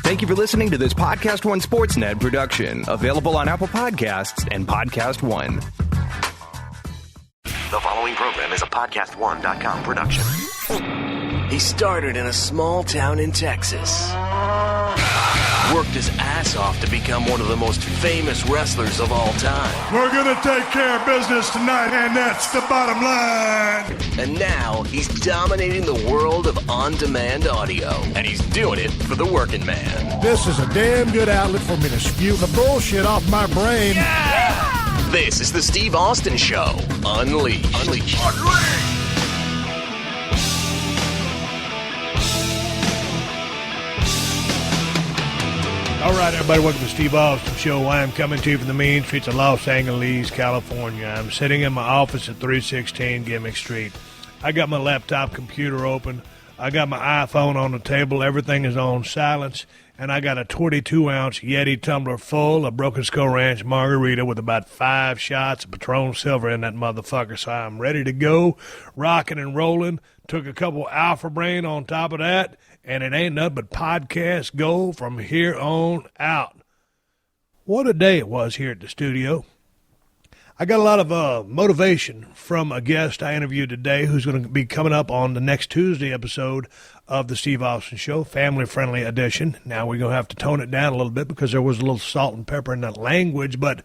Thank you for listening to this PodcastOne Sportsnet production, available on Apple Podcasts and PodcastOne. The following program is a PodcastOne.com production. He started in a small town in Texas. Worked his ass off to become one of the most famous wrestlers of all time. We're going to take care of business tonight, and that's the bottom line. And now he's dominating the world of on-demand audio. And he's doing it for the working man. This is a damn good outlet for me to spew the bullshit off my brain. Yeah! This is the Steve Austin Show. Unleashed. All right, everybody, welcome to the Steve Austin Show. I am coming to you from the mean streets of Los Angeles, California. I'm sitting in my office at 316 Gimmick Street. I got my laptop computer open. I got my iPhone on the table. Everything is on silence. And I got a 22-ounce Yeti tumbler full of Broken Skull Ranch margarita with about 5 shots of Patron Silver in that motherfucker. So I'm ready to go, rocking and rolling. Took a couple Alpha Brain on top of that. And it ain't nothing but podcast gold from here on out. What a day it was here at the studio. I got a lot of motivation from a guest I interviewed today who's going to be coming up on the next Tuesday episode of the Steve Austin Show, family-friendly edition. Now we're going to have to tone it down a little bit because there was a little salt and pepper in that language. But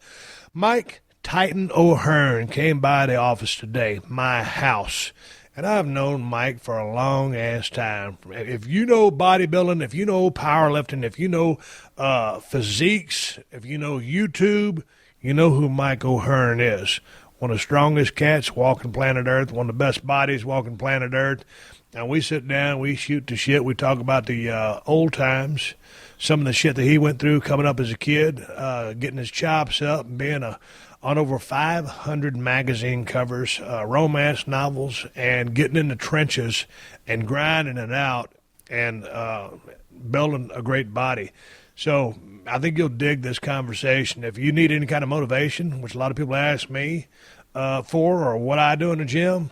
Mike Titan O'Hearn came by the office today, my house. And I've known Mike for a long-ass time. If you know bodybuilding, if you know powerlifting, if you know physiques, if you know YouTube, you know who Mike O'Hearn is. One of the strongest cats walking planet Earth, one of the best bodies walking planet Earth. And we sit down, we shoot the shit, we talk about the old times, some of the shit that he went through coming up as a kid, getting his chops up and being on over 500 magazine covers, romance novels, and getting in the trenches and grinding it out and building a great body. So I think you'll dig this conversation. If you need any kind of motivation, which a lot of people ask me for, or what I do in the gym,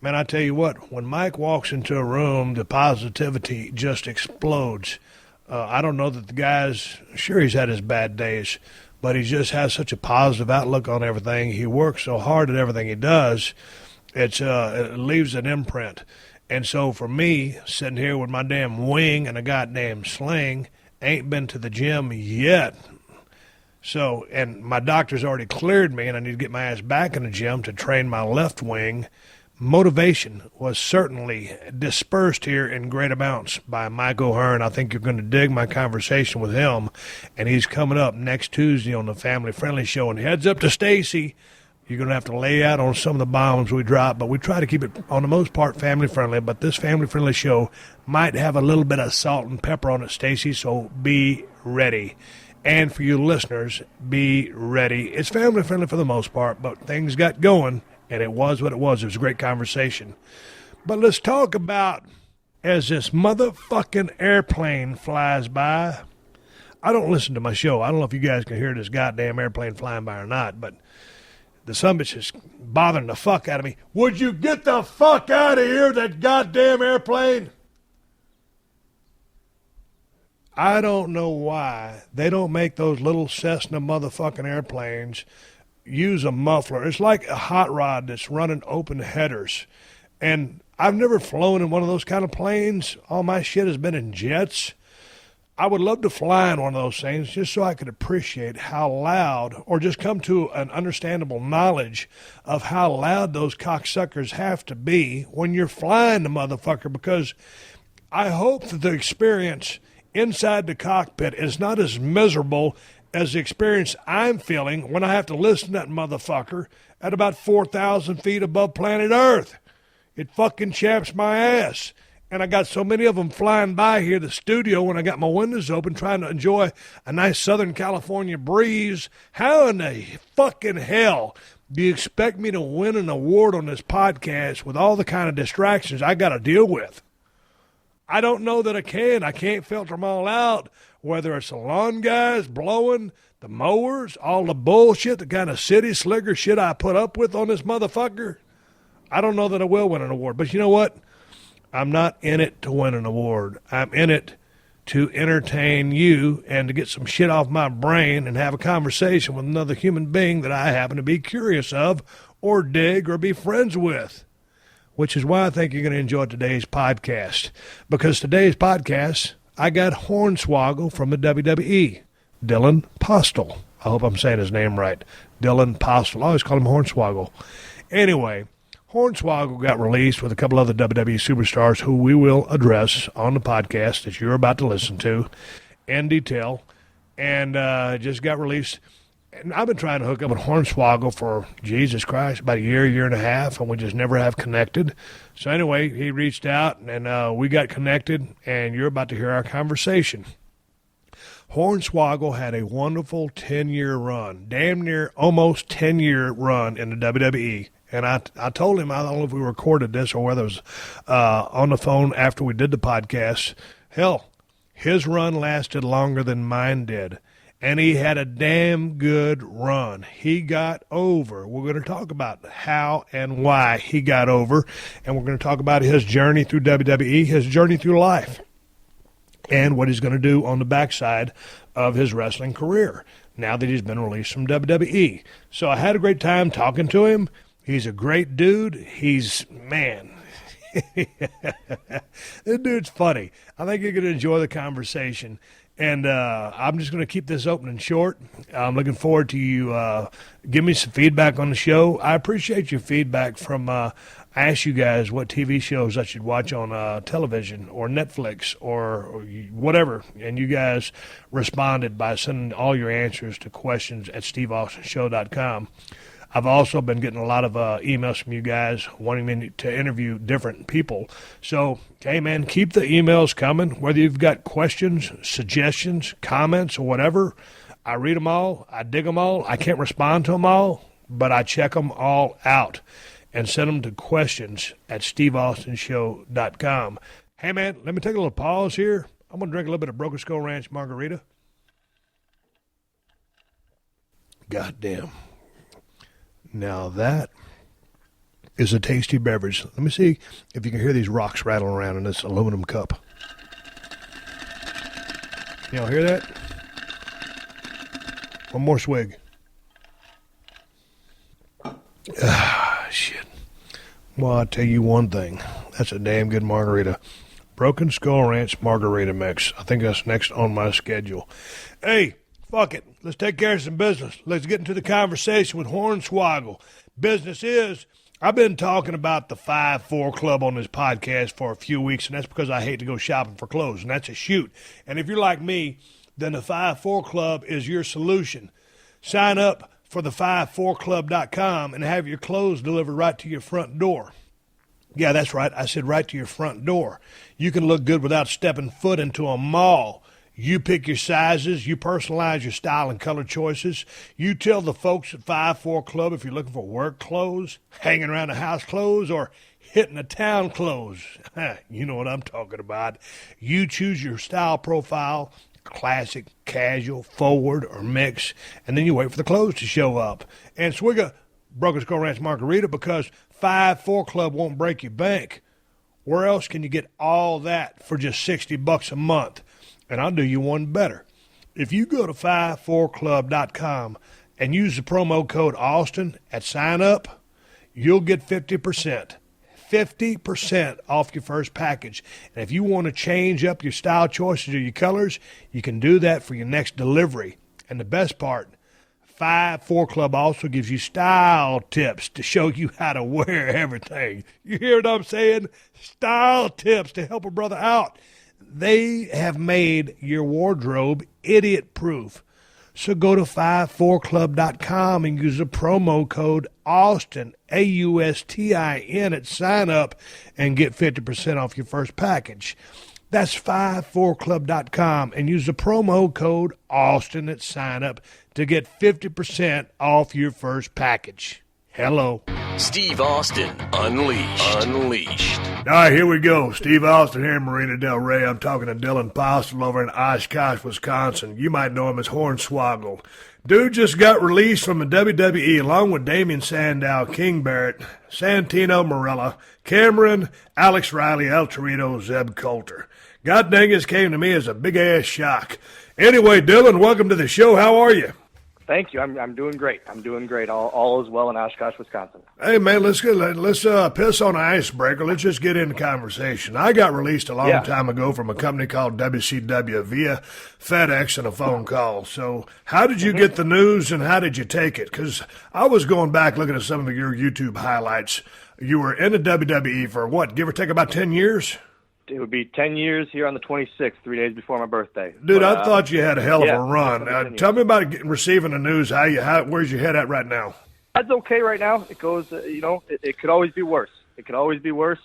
man, I tell you what, when Mike walks into a room, the positivity just explodes. I don't know that the guy's, sure he's had his bad days, but he just has such a positive outlook on everything. He works so hard at everything he does, it leaves an imprint. And so for me, sitting here with my damn wing and a goddamn sling, ain't been to the gym yet. So, and my doctor's already cleared me, and I need to get my ass back in the gym to train my left wing. Motivation was certainly dispersed here in great amounts by Mike O'Hearn. I think you're going to dig my conversation with him, and he's coming up next Tuesday on the Family Friendly Show. And heads up to Stacy, you're going to have to lay out on some of the bombs we drop, but we try to keep it, on the most part, family-friendly. But this family-friendly show might have a little bit of salt and pepper on it, Stacy, so be ready. And for you listeners, be ready. It's family-friendly for the most part, but things got going. And it was what it was. It was a great conversation. But let's talk about, as this motherfucking airplane flies by. I don't listen to my show. I don't know if you guys can hear this goddamn airplane flying by or not, but the sumbitch is bothering the fuck out of me. Would you get the fuck out of here, that goddamn airplane? I don't know why they don't make those little Cessna motherfucking airplanes use a muffler. It's like a hot rod that's running open headers. And I've never flown in one of those kind of planes. All my shit has been in jets. I would love to fly in one of those things just so I could appreciate how loud, or just come to an understandable knowledge of how loud those cocksuckers have to be when you're flying the motherfucker, because I hope that the experience inside the cockpit is not as miserable as the experience I'm feeling when I have to listen to that motherfucker at about 4,000 feet above planet Earth. It fucking chaps my ass. And I got so many of them flying by here, the studio, when I got my windows open, trying to enjoy a nice Southern California breeze. How in the fucking hell do you expect me to win an award on this podcast with all the kind of distractions I got to deal with? I don't know that I can. I can't filter them all out. Whether it's the lawn guys blowing, the mowers, all the bullshit, the kind of city slicker shit I put up with on this motherfucker, I don't know that I will win an award. But you know what? I'm not in it to win an award. I'm in it to entertain you and to get some shit off my brain and have a conversation with another human being that I happen to be curious of or dig or be friends with, which is why I think you're going to enjoy today's podcast. Because today's podcast, I got Hornswoggle from the WWE, Dylan Postl. I hope I'm saying his name right. Dylan Postl. I always call him Hornswoggle. Anyway, Hornswoggle got released with a couple other WWE superstars who we will address on the podcast that you're about to listen to in detail, and just got released. And I've been trying to hook up with Hornswoggle for, Jesus Christ, about a year and a half, and we just never have connected. So anyway, he reached out, and we got connected, and you're about to hear our conversation. Hornswoggle had a wonderful 10-year run, damn near almost 10-year run in the WWE. And I told him, I don't know if we recorded this or whether it was on the phone after we did the podcast. Hell, his run lasted longer than mine did. And he had a damn good run. He got over. We're going to talk about how and why he got over. And we're going to talk about his journey through WWE, his journey through life, and what he's going to do on the backside of his wrestling career now that he's been released from WWE. So I had a great time talking to him. He's a great dude. He's, man, this dude's funny. I think you're going to enjoy the conversation. And I'm just going to keep this open and short. I'm looking forward to you give me some feedback on the show. I appreciate your feedback from I asked you guys what TV shows I should watch on television or Netflix or whatever, and you guys responded by sending all your answers to questions at steveaustonshow.com. I've also been getting a lot of emails from you guys wanting me to interview different people. So, hey, man, keep the emails coming, whether you've got questions, suggestions, comments, or whatever. I read them all. I dig them all. I can't respond to them all, but I check them all out and send them to questions at steveaustonshow.com. Hey, man, let me take a little pause here. I'm going to drink a little bit of Broken Skull Ranch margarita. Goddamn. Now that is a tasty beverage. Let me see if you can hear these rocks rattling around in this aluminum cup. Y'all hear that? One more swig. Ah, shit. Well, I'll tell you one thing. That's a damn good margarita. Broken Skull Ranch margarita mix. I think that's next on my schedule. Hey, fuck it. Let's take care of some business. Let's get into the conversation with Hornswoggle. Business is, I've been talking about the 5-4 Club on this podcast for a few weeks, and that's because I hate to go shopping for clothes, and that's a shoot. And if you're like me, then the 5-4 Club is your solution. Sign up for the 54club.com and have your clothes delivered right to your front door. Yeah, that's right. I said right to your front door. You can look good without stepping foot into a mall. You pick your sizes, you personalize your style and color choices. You tell the folks at 5-4 Club if you're looking for work clothes, hanging around the house clothes, or hitting the town clothes. You know what I'm talking about. You choose your style profile, classic, casual, forward, or mix, and then you wait for the clothes to show up. And swig a Broken Skull Ranch margarita because 5-4 Club won't break your bank. Where else can you get all that for just $60 a month? And I'll do you one better. If you go to 54club.com and use the promo code Austin at sign up, you'll get 50%. 50% off your first package. And if you want to change up your style choices or your colors, you can do that for your next delivery. And the best part, 5-4 Club also gives you style tips to show you how to wear everything. You hear what I'm saying? Style tips to help a brother out. They have made your wardrobe idiot-proof. So go to 54club.com and use the promo code Austin, AUSTIN, at sign up and get 50% off your first package. That's 54club.com and use the promo code Austin at sign up to get 50% off your first package. Hello. Steve Austin Unleashed. All right, here we go. Steve Austin here in Marina Del Rey. I'm talking to Dylan Postl over in Oshkosh, Wisconsin. You might know him as Hornswoggle. Dude just got released from the WWE along with Damien Sandow, King Barrett, Santino Marella, Cameron, Alex Riley, El Torito, Zeb Coulter. God dang, this came to me as a big-ass shock. Anyway, Dylan, welcome to the show. How are you? Thank you. I'm doing great. I'm doing great. All is well in Oshkosh, Wisconsin. Hey, man, let's piss on an icebreaker. Let's just get into conversation. I got released a long time ago from a company called WCW via FedEx and a phone call. So how did you get the news, and how did you take it? Because I was going back looking at some of your YouTube highlights. You were in the WWE for what, give or take about 10 years? It would be 10 years here on the 26th, 3 days before my birthday. Dude, I thought you had a hell of a run. Tell me about receiving the news. Where's your head at right now? That's okay right now. It goes, it could always be worse. It could always be worse.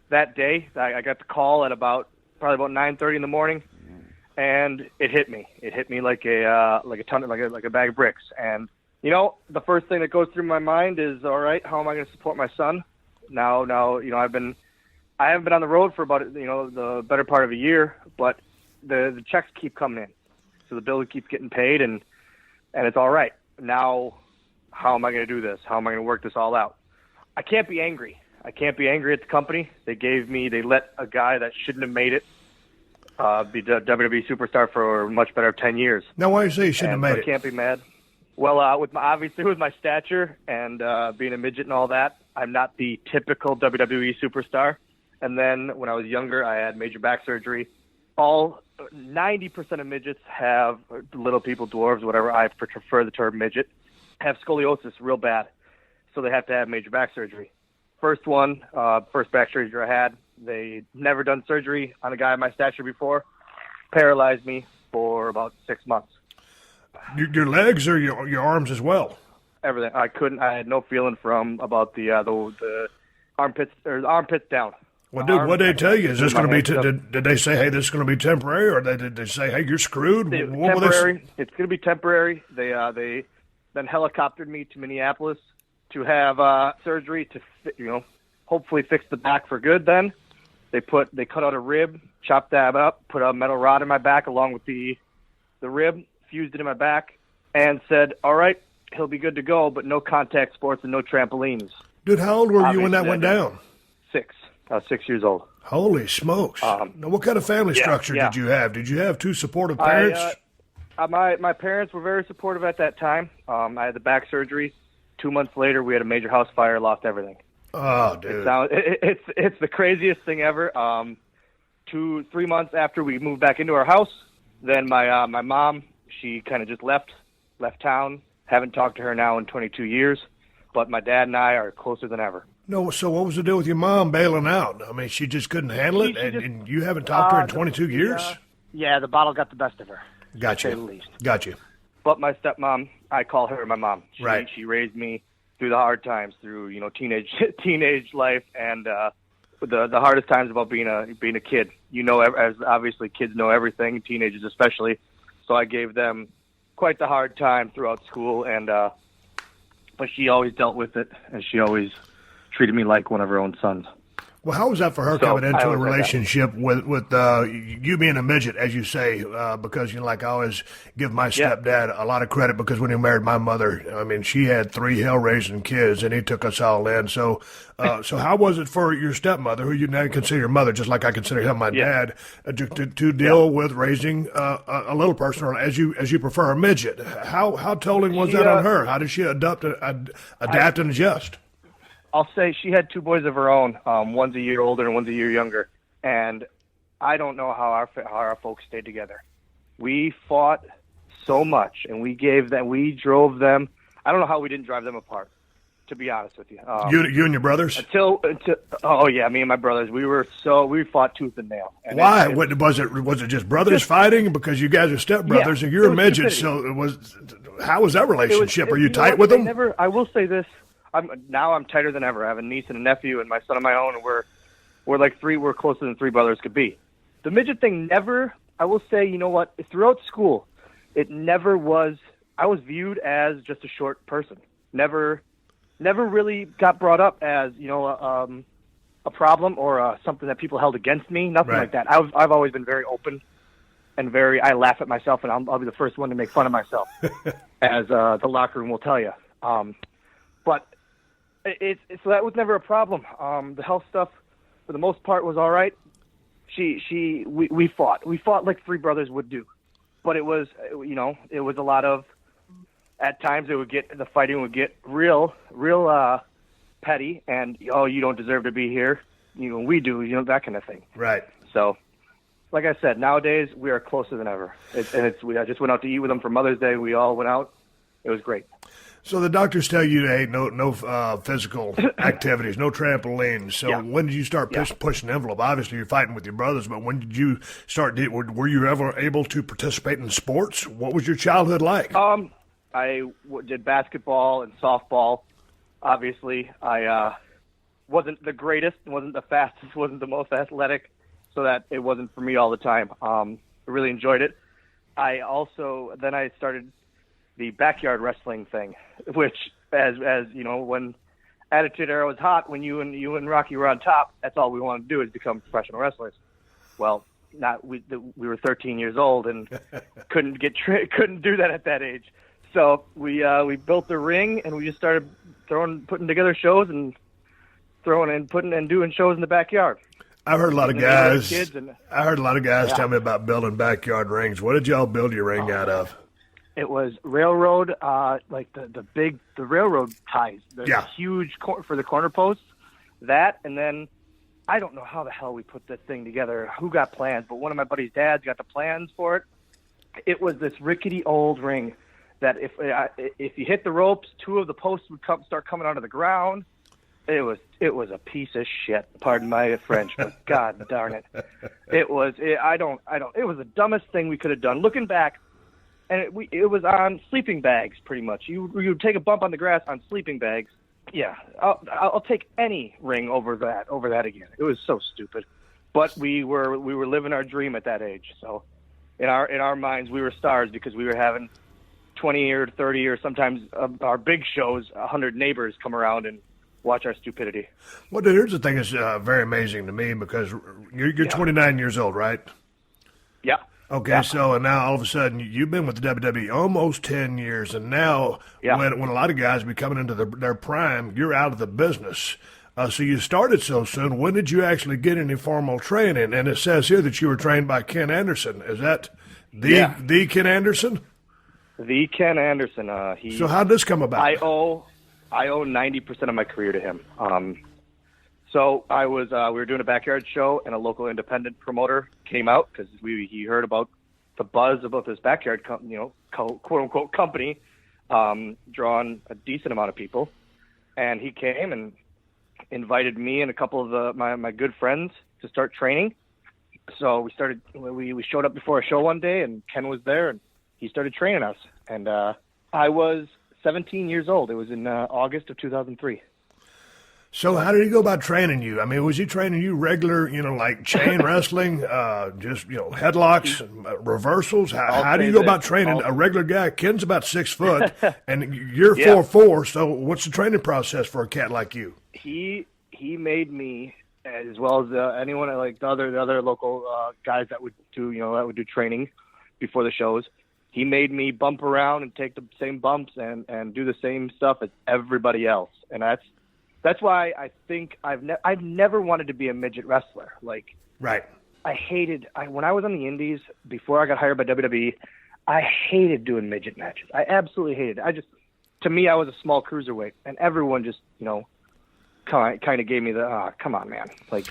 That day, I got the call at probably about 9:30 in the morning, and it hit me. It hit me like a bag of bricks. And the first thing that goes through my mind is, all right, how am I going to support my son? Now, I haven't been on the road for about, the better part of a year, but the checks keep coming in. So the bill keeps getting paid, and it's all right. Now, how am I going to do this? How am I going to work this all out? I can't be angry. I can't be angry at the company. They let a guy that shouldn't have made it be the WWE superstar for a much better 10 years. Now, why do you say you shouldn't have made it? I can't be mad. Well, with my stature and being a midget and all that, I'm not the typical WWE superstar. And then when I was younger, I had major back surgery. 90% of midgets have, little people, dwarves, whatever, I prefer the term midget, have scoliosis real bad. So they have to have major back surgery. First back surgery I had, they never done surgery on a guy of my stature before, paralyzed me for about 6 months. Your legs or your arms as well? Everything. I had no feeling from about the armpits down. Well, dude, what did they tell you? Is this going to be? Did they say, "Hey, this is going to be temporary," or did they say, "Hey, you're screwed"? Temporary. It's going to be temporary. They then helicoptered me to Minneapolis to have surgery to hopefully fix the back for good. Then they cut out a rib, chopped that up, put a metal rod in my back along with the rib, fused it in my back, and said, "All right, he'll be good to go, but no contact sports and no trampolines." Dude, how old were you when that went down? 6. I was 6 years old. Holy smokes! Now, what kind of family structure did you have? Did you have two supportive parents? My parents were very supportive at that time. I had the back surgery. 2 months later, we had a major house fire, lost everything. Oh, dude! It's the craziest thing ever. 2-3 months after we moved back into our house, then my mom, she kind of just left town. Haven't talked to her now in 22 years, but my dad and I are closer than ever. No, so what was the deal with your mom bailing out? I mean, she just couldn't handle it, and you haven't talked to her in 22 years? Yeah, the bottle got the best of her. Gotcha. To say the least. Gotcha. But my stepmom, I call her my mom. Right. She raised me through the hard times, through teenage life, and the hardest times about being a kid. As obviously kids know everything, teenagers especially. So I gave them quite the hard time throughout school, and but she always dealt with it, and she always treated me like one of her own sons. Well, how was that for her coming into a relationship with you being a midget, as you say? Because like I always give my stepdad a lot of credit, because when he married my mother, I mean, she had 3 hell-raising kids, and he took us all in. So, so how was it for your stepmother, who you now consider your mother, just like I consider him my dad, to deal with raising a little person, or as you prefer, a midget? How tolling was that on her? How did she adapt and adjust? I'll say she had 2 boys of her own. One's a year older and one's a year younger. And I don't know how our folks stayed together. We fought so much, and we drove them. I don't know how we didn't drive them apart, to be honest with you. You and your brothers? Me and my brothers. We fought tooth and nail. And why? Was it just brothers fighting? Because you guys are stepbrothers, and you're a midget. So how was that relationship? Are you tight with them? I will say this. I'm tighter than ever. I have a niece and a nephew and my son of my own, and we're closer than 3 brothers could be. The midget thing never, I will say, throughout school, it never was, I was viewed as just a short person. Never really got brought up as, a problem or something that people held against me, nothing like that. I've always been very open and I laugh at myself, and I'll be the first one to make fun of myself, as the locker room will tell you. But so that was never a problem. The health stuff, for the most part, was all right. we fought like three brothers would do, but it was a lot of, at times the fighting would get real petty, and you don't deserve to be here, we do, that kind of thing. Right. So, like I said, nowadays we are closer than ever. I just went out to eat with them for Mother's Day. We all went out. It was great. So the doctors tell you, hey, no physical activities, no trampolines. So when did you start pushing the envelope? Obviously, you're fighting with your brothers, but when did you start? Were you ever able to participate in sports? What was your childhood like? I did basketball and softball. Obviously, I wasn't the greatest, wasn't the fastest, wasn't the most athletic, so that it wasn't for me all the time. I really enjoyed it. I started the backyard wrestling thing, which, as when Attitude Era was hot, when you and Rocky were on top, that's all we wanted to do is become professional wrestlers. Well, we were 13 years old and couldn't do that at that age. So we built the ring, and we just started putting together shows and doing shows in the backyard. I heard a lot of guys. Tell me about building backyard rings. What did y'all build your ring out of? It was railroad, like the railroad ties, huge for the corner posts. That, and then I don't know how the hell we put this thing together. Who got plans? But one of my buddy's dads got the plans for it. It was this rickety old ring that if you hit the ropes, two of the posts would start coming out of the ground. It was a piece of shit. Pardon my French, but God darn it, it was the dumbest thing we could have done. Looking back, and it was on sleeping bags pretty much. You would take a bump on the grass on sleeping bags. Yeah, I'll take any ring over that again. It was so stupid, but we were living our dream at that age. So in our minds, we were stars because we were having 20 or 30 or sometimes our big shows, 100 neighbors come around and watch our stupidity. Well, dude, here's the thing that's very amazing to me because you're 29 years old, right? Yeah. Okay, so now all of a sudden you've been with the WWE almost 10 years, and now when a lot of guys be coming into their prime, you're out of the business. So you started so soon. When did you actually get any formal training? And it says here that you were trained by Ken Anderson. Is that the Ken Anderson? The Ken Anderson. So how did this come about? I owe 90% of my career to him. So I was we were doing a backyard show, and a local independent promoter came out because he heard about the buzz about this backyard, quote unquote company, drawing a decent amount of people, and he came and invited me and a couple of my good friends to start training. So we showed up before a show one day, and Ken was there, and he started training us. And I was 17 years old. It was in August of 2003. So how did he go about training you? I mean, was he training you regular, like chain wrestling, just, headlocks, and reversals? How do you go about training a regular guy? Ken's about 6 foot, and you're 4'4", so what's the training process for a cat like you? He made me, as well as anyone, like the other local guys that would do training before the shows. He made me bump around and take the same bumps and do the same stuff as everybody else, and that's why I think I've never wanted to be a midget wrestler. Like, right. When I was on the Indies before I got hired by WWE, I hated doing midget matches. I absolutely hated it. To me, I was a small cruiserweight, and everyone just kind of gave me the come on, man, like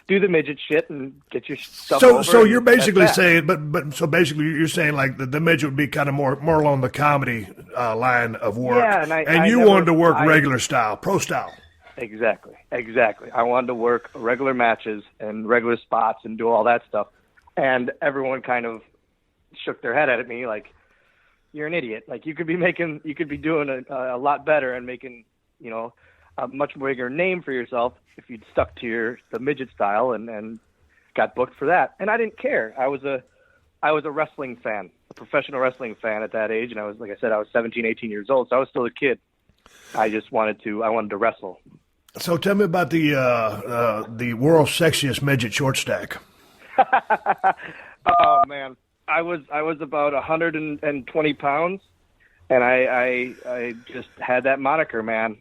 do the midget shit and get your stuff over. So you're basically saying, so basically you're saying like the midget would be kind of more along the comedy line of work. Yeah, and you wanted to work regular style, pro style. Exactly. I wanted to work regular matches and regular spots and do all that stuff. And everyone kind of shook their head at me like, you're an idiot. Like you could be doing a lot better and making, a much bigger name for yourself if you'd stuck to the midget style and got booked for that. And I didn't care. I was a wrestling fan, a professional wrestling fan at that age. And I was 17, 18 years old. So I was still a kid. I wanted to wrestle. So tell me about the world's sexiest midget short stack. Oh man. I was about 120 pounds, and I just had that moniker, man.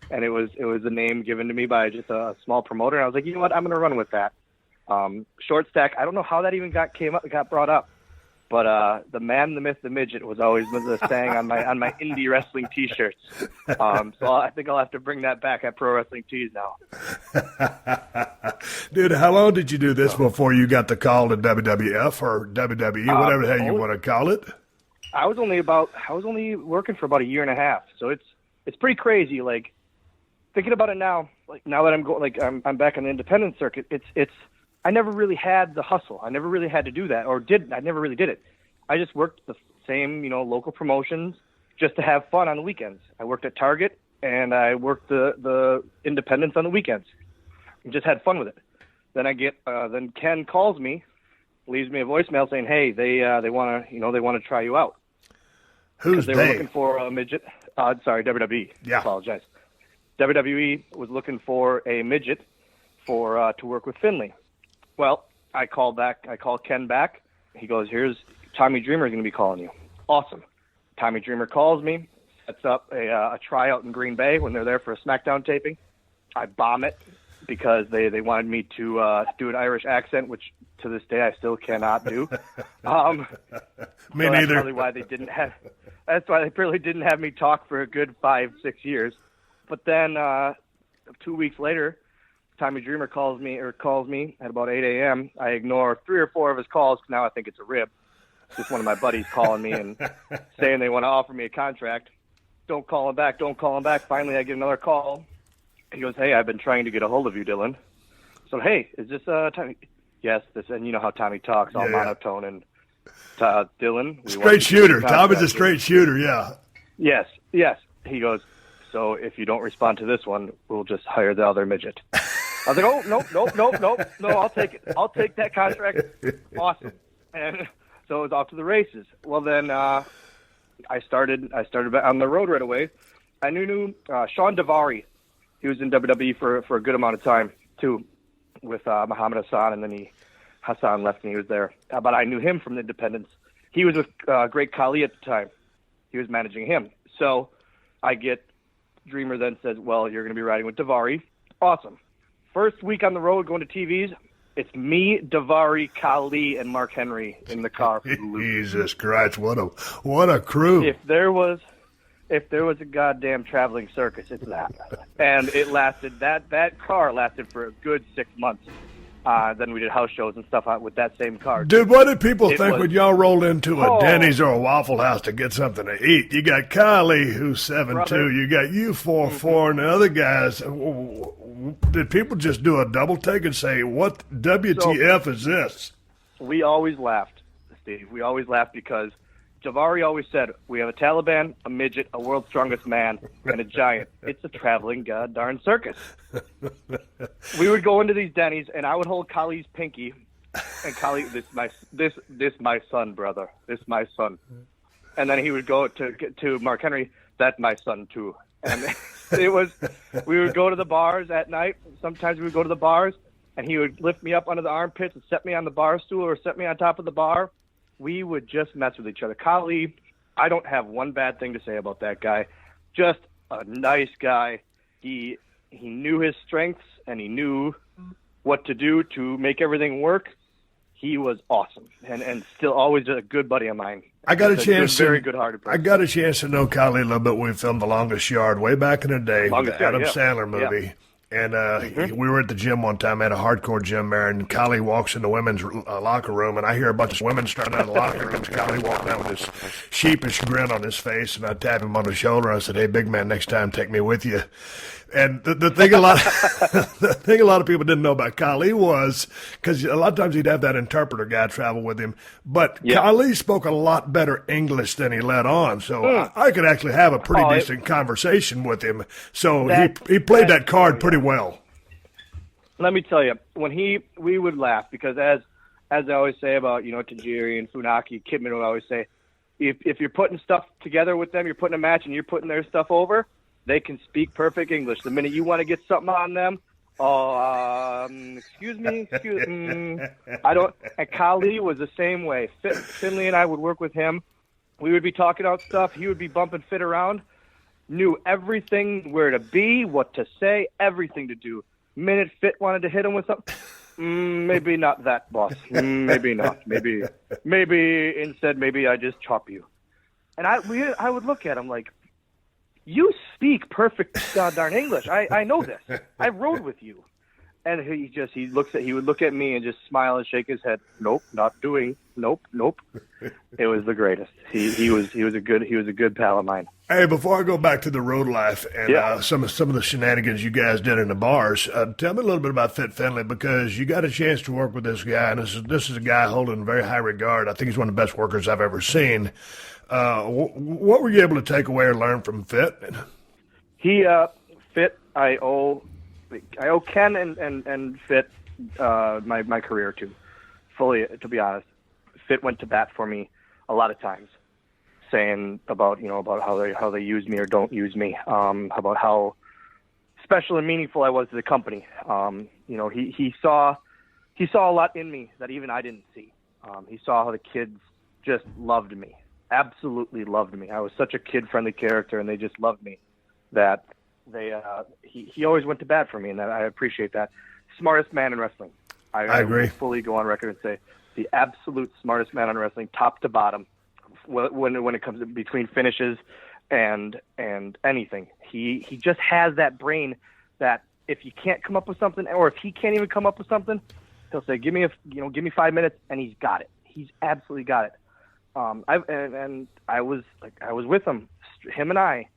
And it was a name given to me by just a small promoter. And I was like, you know what? I'm going to run with that. Short stack. I don't know how that even got brought up, but the man, the myth, the midget was always the saying on my indie wrestling T-shirts. So I think I'll have to bring that back at Pro Wrestling Tees now. Dude, how long did you do this before you got the call to WWF or WWE, whatever the hell you want to call it? I was only working for about a year and a half, so it's pretty crazy. Like thinking about it now, like now that I'm back on the independent circuit, it's I never really had the hustle. I never really had to do that, I never really did it. I just worked the same, local promotions just to have fun on the weekends. I worked at Target and I worked the independents on the weekends. And just had fun with it. Then then Ken calls me, leaves me a voicemail saying, "Hey, they want to try you out." Who's they? Were looking for a midget. Sorry, WWE. Yeah. I apologize. WWE was looking for a midget to work with Finlay. Well, I called Ken back. He goes, "Here's Tommy Dreamer is going to be calling you." Awesome. Tommy Dreamer calls me, sets up a tryout in Green Bay when they're there for a SmackDown taping. I bomb it because they wanted me to do an Irish accent, which to this day I still cannot do. Me neither. That's why they really didn't have me talk for a good 5-6 years. But then 2 weeks later, Tommy Dreamer calls me at about 8 a.m. I ignore 3 or 4 of his calls because now I think it's a rib. It's just one of my buddies calling me and saying they want to offer me a contract. Don't call him back. Finally, I get another call. He goes, "Hey, I've been trying to get a hold of you, Dylan." So, "Hey, is this Tommy?" "Yes, this." And you know how Tommy talks, all monotone. And Dylan. Straight shooter. Tommy's a straight shooter, yeah. Yes. He goes, "So if you don't respond to this one, we'll just hire the other midget." I was like, "Oh, nope. No, I'll take it. I'll take that contract." Awesome. And so it was off to the races. Well, then I started on the road right away. I knew Sean Davari. He was in WWE for a good amount of time, too, with Muhammad Hassan, and then Hassan left and he was there. But I knew him from the independents. He was with Great Khali at the time. He was managing him. So I get Dreamer then says, "Well, you're going to be riding with Davari." Awesome. First week on the road going to TVs, it's me, Davari, Khali, and Mark Henry in the car. Jesus Christ, what a crew. If there was a goddamn traveling circus, it's that. And it lasted, that car lasted for a good 6 months. Then we did house shows and stuff with that same car. Dude, what did people think when y'all rolled into a Denny's or a Waffle House to get something to eat? You got Khali, who's 7'2", you got you 4'4", and the other guys. Did people just do a double take and say, "What WTF is this?" We always laughed, Steve. We always laughed because Davari always said, "We have a Taliban, a midget, a world's strongest man, and a giant. It's a traveling goddamn circus." We would go into these Denny's, and I would hold Khali's pinky, and Khali, this my son, brother. This my son. And then he would go to Mark Henry, "That's my son, too." And we would go to the bars at night. Sometimes we would go to the bars, and he would lift me up under the armpits and set me on the bar stool or set me on top of the bar. We would just mess with each other. Khali, I don't have one bad thing to say about that guy. Just a nice guy. He knew his strengths, and he knew what to do to make everything work. He was awesome, and still always a good buddy of mine. I got a chance. Very good-hearted person. I got a chance to know Khali a little bit when we filmed The Longest Yard way back in the day, the Adam Sandler movie. Yeah. And we were at the gym one time, at a hardcore gym there, and Khali walks in the women's locker room, and I hear a bunch of women starting out of the locker rooms. Khali walking out with this sheepish grin on his face, and I tap him on the shoulder. I said, "Hey, big man, next time take me with you." And the thing a lot of people didn't know about Khali was, because a lot of times he'd have that interpreter guy travel with him, but Khali spoke a lot better English than he let on, so I could actually have a pretty decent conversation with him. So he played that card pretty well. Let me tell you, when we would laugh, because as I always say about, Tajiri and Funaki, Kidman would always say, if you're putting stuff together with them, you're putting a match and you're putting their stuff over, they can speak perfect English. The minute you want to get something on them, excuse me, I don't. And Khali was the same way. Finlay and I would work with him. We would be talking out stuff. He would be bumping Fit around. Knew everything, where to be, what to say, everything to do. Minute Fit wanted to hit him with something, Maybe not that, boss. Maybe not. Maybe instead, maybe I just chop you. And I would look at him like, you speak perfect darn English. I know this. I rode with you. And he would look at me and just smile and shake his head. Nope, not doing. Nope. It was the greatest. He was a good pal of mine. Hey, before I go back to the road life and some of the shenanigans you guys did in the bars, tell me a little bit about Fit Finlay, because you got a chance to work with this guy, and this is a guy I hold in very high regard. I think he's one of the best workers I've ever seen. What were you able to take away or learn from Fit? Fit, I owe Ken and Fit my career too. Fully, to be honest. Fit went to bat for me a lot of times, saying about how they use me or don't use me, about how special and meaningful I was to the company. He saw a lot in me that even I didn't see. He saw how the kids just loved me, absolutely loved me. I was such a kid-friendly character, and they just loved me. That he always went to bat for me, and I appreciate that. Smartest man in wrestling. I agree. Fully go on record and say the absolute smartest man in wrestling, top to bottom. When it comes to between finishes and anything, he just has that brain that if you can't come up with something, or if he can't even come up with something, he'll say, give me 5 minutes, and he's got it. He's absolutely got it. I was with him and I,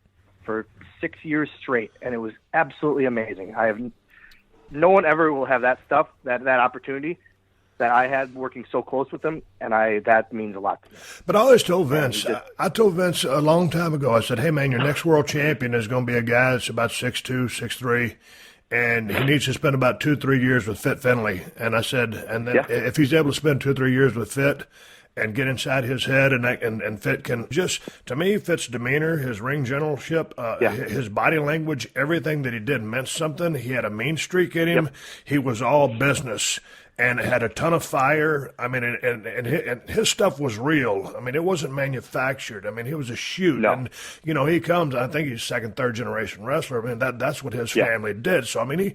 for 6 years straight, and it was absolutely amazing. No one ever will have that stuff, that opportunity that I had working so close with him, and that means a lot to me. But I always told Vince, I told Vince a long time ago, I said, hey, man, your next world champion is going to be a guy that's about 6'2", 6'3", and he needs to spend about 2-3 years with Fit Finlay. And I said, and then if he's able to spend 2-3 years with Fit and get inside his head, and Fit can just, to me, Fit's demeanor, his ring generalship, his body language, everything that he did meant something. He had a mean streak in him. Yep. He was all business and had a ton of fire. I mean, and his stuff was real. I mean, it wasn't manufactured. I mean, he was a shoot. No. And, he comes, I think he's second, third generation wrestler. I mean, that's what his family did. So, I mean,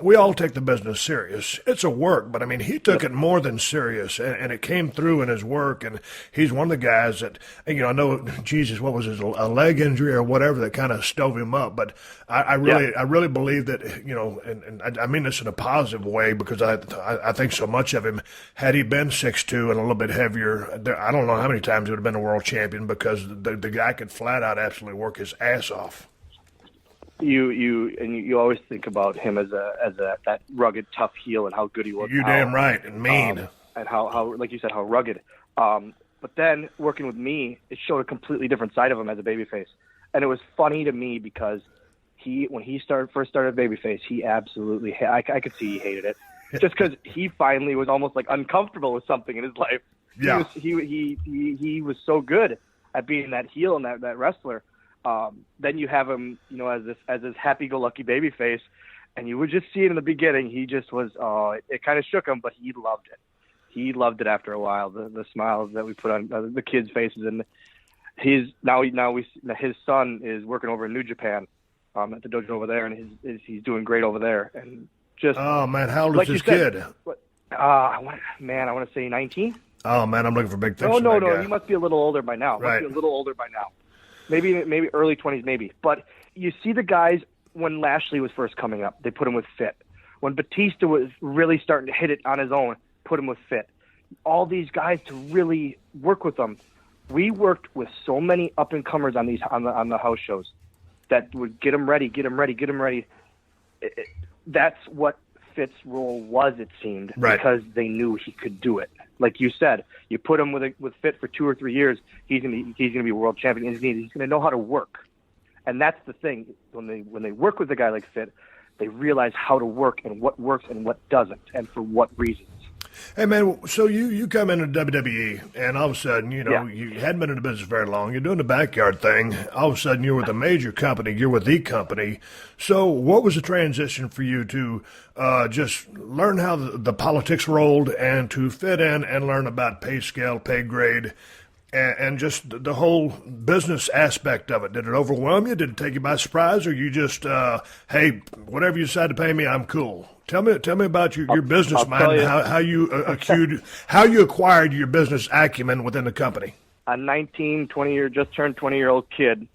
we all take the business serious. It's a work, but I mean, he took it more than serious, and it came through in his work. And he's one of the guys that, I know, Jesus, what was his, a leg injury or whatever that kind of stove him up. But I really believe that, and I mean this in a positive way, because I think so much of him, had he been 6'2" and a little bit heavier, I don't know how many times he would have been a world champion, because the guy could flat out absolutely work his ass off. You always think about him as that rugged, tough heel, and how good he was. You're damn right, and mean. And how, like you said, how rugged. But then working with me, it showed a completely different side of him as a babyface. And it was funny to me because when he first started babyface, he absolutely, I could see he hated it. Just because he finally was almost like uncomfortable with something in his life. Yeah. He was so good at being that heel and that wrestler. Then you have him, as this happy-go-lucky babyface, and you would just see it in the beginning. He just was, it kind of shook him, but he loved it. He loved it after a while. The smiles that we put on the kids' faces, and his son is working over in New Japan at the dojo over there, and he's doing great over there. And just, oh man, how old is his kid? I want to say 19. Oh man, I'm looking for big things. Oh no, he must be a little older by now. Right. Maybe early 20s, maybe. But you see the guys when Lashley was first coming up, they put him with Fit. When Batista was really starting to hit it on his own, put him with Fit. All these guys to really work with them. We worked with so many up and comers on the house shows that would get them ready. That's what Fit's role was, it seemed, right, because they knew he could do it. Like you said, you put him with Fit for 2 or 3 years, he's gonna be a world champion. He's gonna know how to work, and that's the thing. When they work with a guy like Fit, they realize how to work and what works and what doesn't, and for what reasons. Hey, man, so you come into WWE, and all of a sudden, you hadn't been in the business very long. You're doing the backyard thing. All of a sudden, you're with a major company. You're with the company. So what was the transition for you to just learn how the politics rolled and to fit in and learn about pay scale, pay grade, and just the whole business aspect of it? Did it overwhelm you? Did it take you by surprise, or you just, hey, whatever you decide to pay me, I'm cool? Tell me about your business mind, and how you acquired your business acumen within the company. A 19, 20-year, just turned 20-year-old kid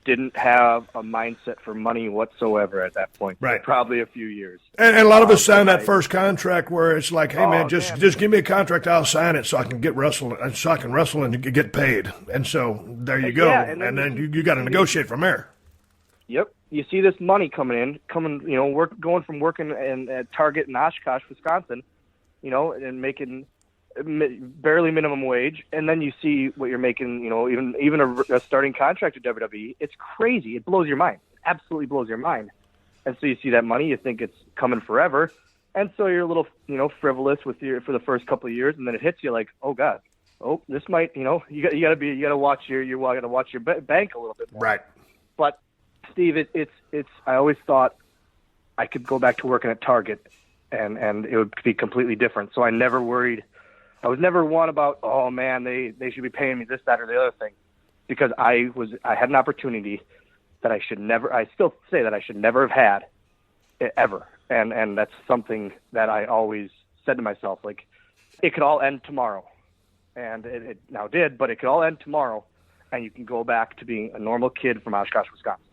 didn't have a mindset for money whatsoever at that point. Right. Probably a few years. And a lot of us sign that first contract where it's like, hey, man, just give me a contract, I'll sign it so I can wrestle and get paid. And so there you go. And then you got to negotiate from there. Yep. You see this money coming, going from working at Target in Oshkosh, Wisconsin, and making barely minimum wage, and then you see what you're making, even a starting contract at WWE. It's crazy. It blows your mind. It absolutely blows your mind. And so you see that money, you think it's coming forever, and so you're a little, frivolous for the first couple of years, and then it hits you like, oh God, this might, you got to watch your bank a little bit more. Right. But Steve, it's. I always thought I could go back to working at Target, and it would be completely different. So I never worried. I was never one about, oh man, they should be paying me this, that, or the other thing, because I had an opportunity that I still say that I should never have had, ever, and that's something that I always said to myself, like, it could all end tomorrow, and it now did, but it could all end tomorrow, and you can go back to being a normal kid from Oshkosh, Wisconsin.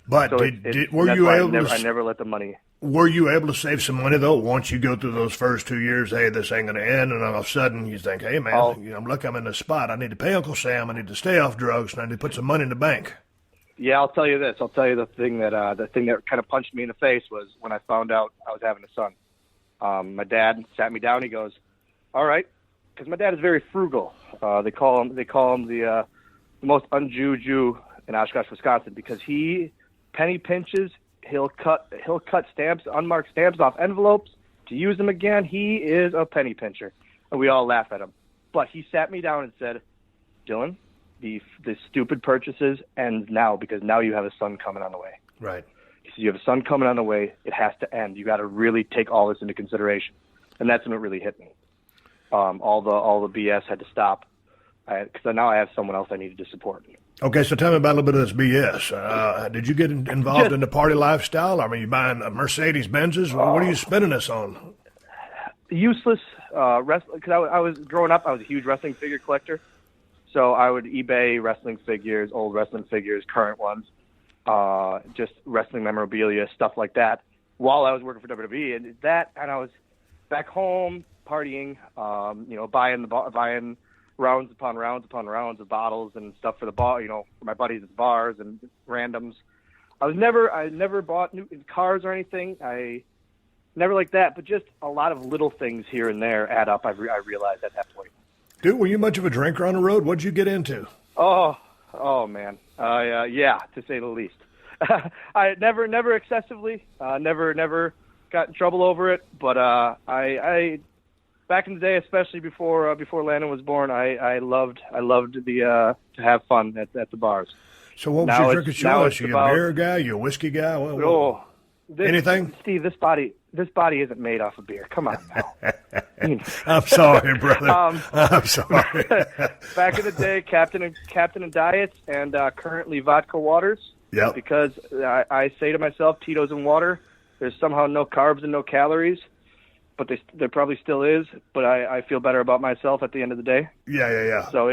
But so I never let the money. Were you able to save some money, though, once you go through those first 2 years? Hey, this ain't going to end, and all of a sudden you think, hey, man, look, I'm in this spot. I need to pay Uncle Sam. I need to stay off drugs, and I need to put some money in the bank. Yeah, I'll tell you this. I'll tell you the thing that kind of punched me in the face was when I found out I was having a son. My dad sat me down. He goes, all right, because my dad is very frugal. They call him the most un-Jew Jew in Oshkosh, Wisconsin, because he penny pinches. He'll cut stamps, unmarked stamps off envelopes to use them again. He is a penny pincher, and we all laugh at him. But he sat me down and said, Dylan, the stupid purchases end now, because now you have a son coming on the way. Right. He said, you have a son coming on the way. It has to end. You got to really take all this into consideration. And that's when it really hit me. All the BS had to stop, because now I have someone else I needed to support. Okay, so tell me about a little bit of this BS. Did you get involved in the party lifestyle? I mean, you buying Mercedes-Benzes? What are you spending this on? Useless wrestling. Because I was growing up, I was a huge wrestling figure collector. So I would eBay wrestling figures, old wrestling figures, current ones, just wrestling memorabilia, stuff like that, while I was working for WWE. And I was back home partying, buying rounds upon rounds upon rounds of bottles and stuff for the bar, for my buddies at the bars and randoms. I never bought new cars or anything. I never like that, but just a lot of little things here and there add up. I realized at that point. Dude, were you much of a drinker on the road? What'd you get into? Oh man. Yeah, to say the least. I never excessively, never got in trouble over it, but I back in the day, especially before Landon was born, I loved to have fun at the bars. So what was your drinking choice? You a beer guy? You a whiskey guy? Anything? Steve, this body isn't made off of beer. Come on now. I'm sorry, brother. I'm sorry. Back in the day, Captain and Diets, and currently vodka waters. Yeah. Because I say to myself, Tito's and water, there's somehow no carbs and no calories. But there probably still is. But I feel better about myself at the end of the day. Yeah. So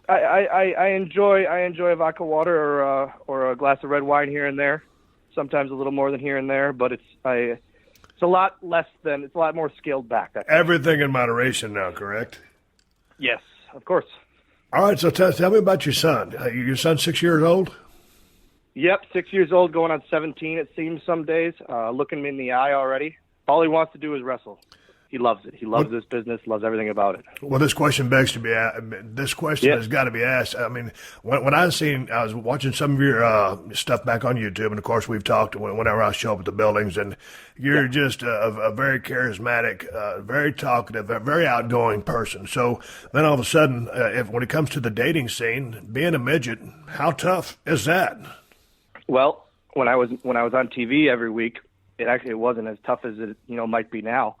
I enjoy a vodka water or a glass of red wine here and there. Sometimes a little more than here and there, but it's a lot more scaled back. Everything in moderation now, correct? Yes, of course. All right, so tell me about your son. Your son's 6 years old? Yep, 6 years old, going on 17. It seems some days. Looking me in the eye already. All he wants to do is wrestle. He loves it. He loves this business, loves everything about it. Well, this question begs to be asked. This question has got to be asked. I mean, when I was watching some of your stuff back on YouTube, and of course we've talked whenever I show up at the buildings, and you're just a very charismatic, very talkative, a very outgoing person. So then all of a sudden, when it comes to the dating scene, being a midget, how tough is that? Well, when I was on TV every week, it wasn't as tough as it might be now.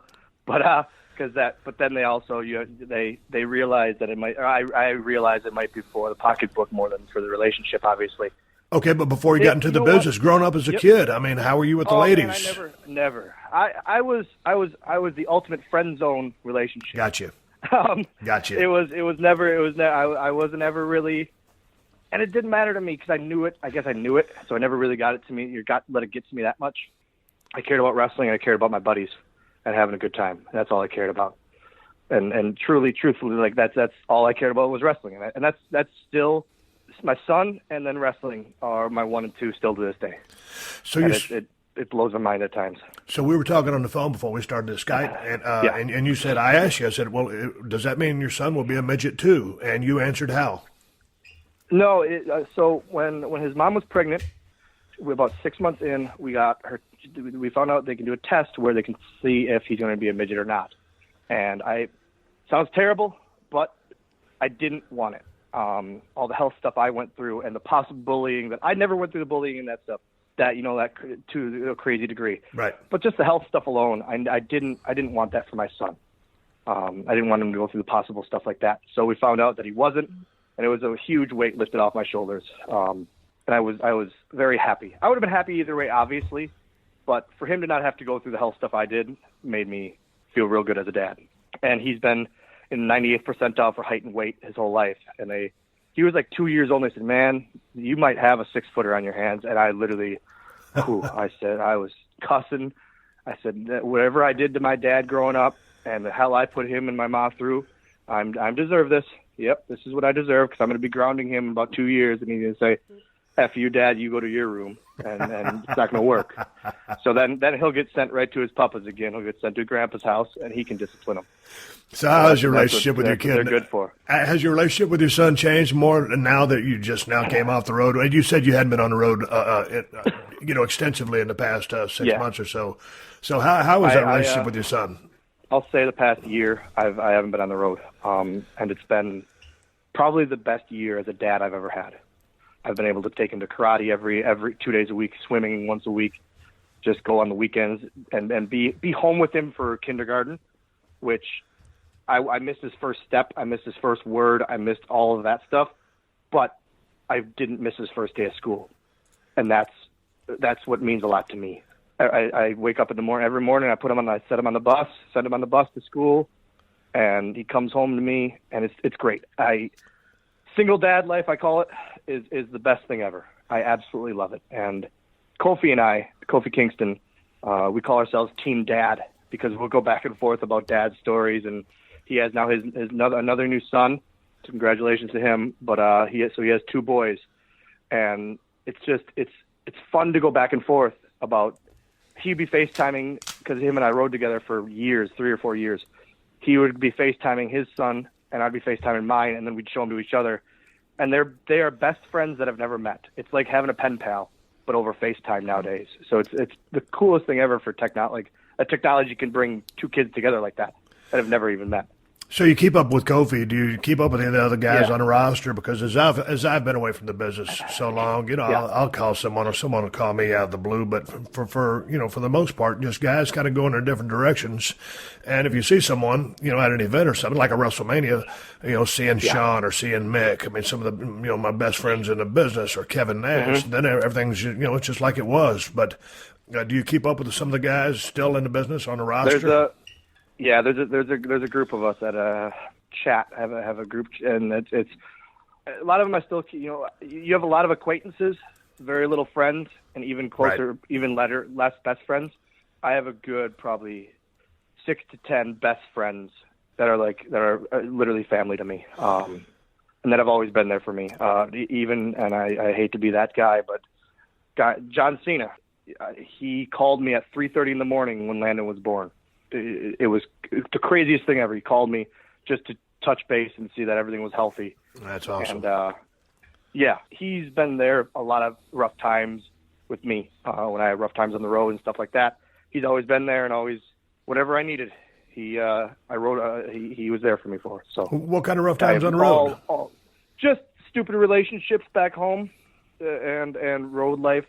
But But then they also they realize that it might. Or I realize it might be for the pocketbook more than for the relationship, obviously. Okay, but before you got into the business, growing up as a kid, I mean, how were you with the ladies? Man, I never. I was the ultimate friend zone relationship. Gotcha. Gotcha. It was never. I wasn't ever really, and it didn't matter to me because I knew it. I guess I knew it, so I never really got it to me. Let it get to me that much. I cared about wrestling. And I cared about my buddies and having a good time. That's all I cared about. And truthfully, like that's all I cared about was wrestling, and that's still my son, and then wrestling are my 1 and 2 still to this day. So it blows my mind at times. So we were talking on the phone before we started this Skype, and you said, I asked you, I said, well, does that mean your son will be a midget too? And you answered how? No, so when his mom was pregnant, we about 6 months in, we found out they can do a test where they can see if he's going to be a midget or not. And sounds terrible, but I didn't want it. All the health stuff I went through and the possible bullying that I never went through the bullying and that stuff, that to a crazy degree. Right. But just the health stuff alone, I didn't want that for my son. I didn't want him to go through the possible stuff like that. So we found out that he wasn't, and it was a huge weight lifted off my shoulders. And I was very happy. I would have been happy either way, obviously, but for him to not have to go through the health stuff I did made me feel real good as a dad. And he's been in the 98th percentile for height and weight his whole life. And he was like 2 years old, and they said, man, you might have a 6-footer on your hands. And I literally, I said, I was cussing. I said, whatever I did to my dad growing up and the hell I put him and my mom through, I deserve this. Yep, this is what I deserve, because I'm going to be grounding him in about 2 years. And he's going to say, F you, Dad, you go to your room, and it's not going to work. So then he'll get sent right to his papas again. He'll get sent to Grandpa's house, and he can discipline him. So how's your relationship with your kid? They're good for. Has your relationship with your son changed more now that you just now came off the road? And you said you hadn't been on the road, extensively in the past 6 months or so. So how is that relationship with your son? I'll say the past year I haven't been on the road, and it's been probably the best year as a dad I've ever had. I've been able to take him to karate every 2 days a week, swimming once a week, just go on the weekends and be home with him for kindergarten, which I missed his first step. I missed his first word. I missed all of that stuff, but I didn't miss his first day of school. And that's what means a lot to me. I wake up in the morning, every morning, I set him on the bus, send him on the bus to school, and he comes home to me, and it's great. Single dad life, I call it, is the best thing ever. I absolutely love it. And Kofi Kingston, we call ourselves Team Dad, because we'll go back and forth about dad stories, and he has now his another new son. So congratulations to him. But he has 2 boys, and it's fun to go back and forth about. He'd be FaceTiming, because him and I rode together for years, 3 or 4 years. He would be FaceTiming his son, and I'd be FaceTiming mine, and then we'd show them to each other. And they are best friends that I've never met. It's like having a pen pal, but over FaceTime nowadays. So it's the coolest thing ever for technology. Like, a technology can bring 2 kids together like that have never even met. So you keep up with Kofi. Do you keep up with any of the other guys on the roster? Because as I've been away from the business so long, I'll call someone, or someone will call me out of the blue. But for the most part, just guys kind of go in their different directions. And if you see someone, at an event or something like a WrestleMania, seeing Shawn or seeing Mick, I mean, some of the, my best friends in the business, or Kevin Nash, then everything's, it's just like it was. But do you keep up with some of the guys still in the business on the roster? There's a group of us that chat. Have a group, and it's a lot of them. I still, you have a lot of acquaintances, very little friends, and even closer, right. even less best friends. I have a good probably 6 to 10 best friends that are literally family to me, and that have always been there for me. And I hate to be that guy, but John Cena, he called me at 3:30 in the morning when Landon was born. It was the craziest thing ever. He called me just to touch base and see that everything was healthy. That's awesome. And he's been there a lot of rough times with me when I had rough times on the road and stuff like that. He's always been there, and always whatever I needed, he was there for me for. So what kind of rough times on the road? Just stupid relationships back home, and road life,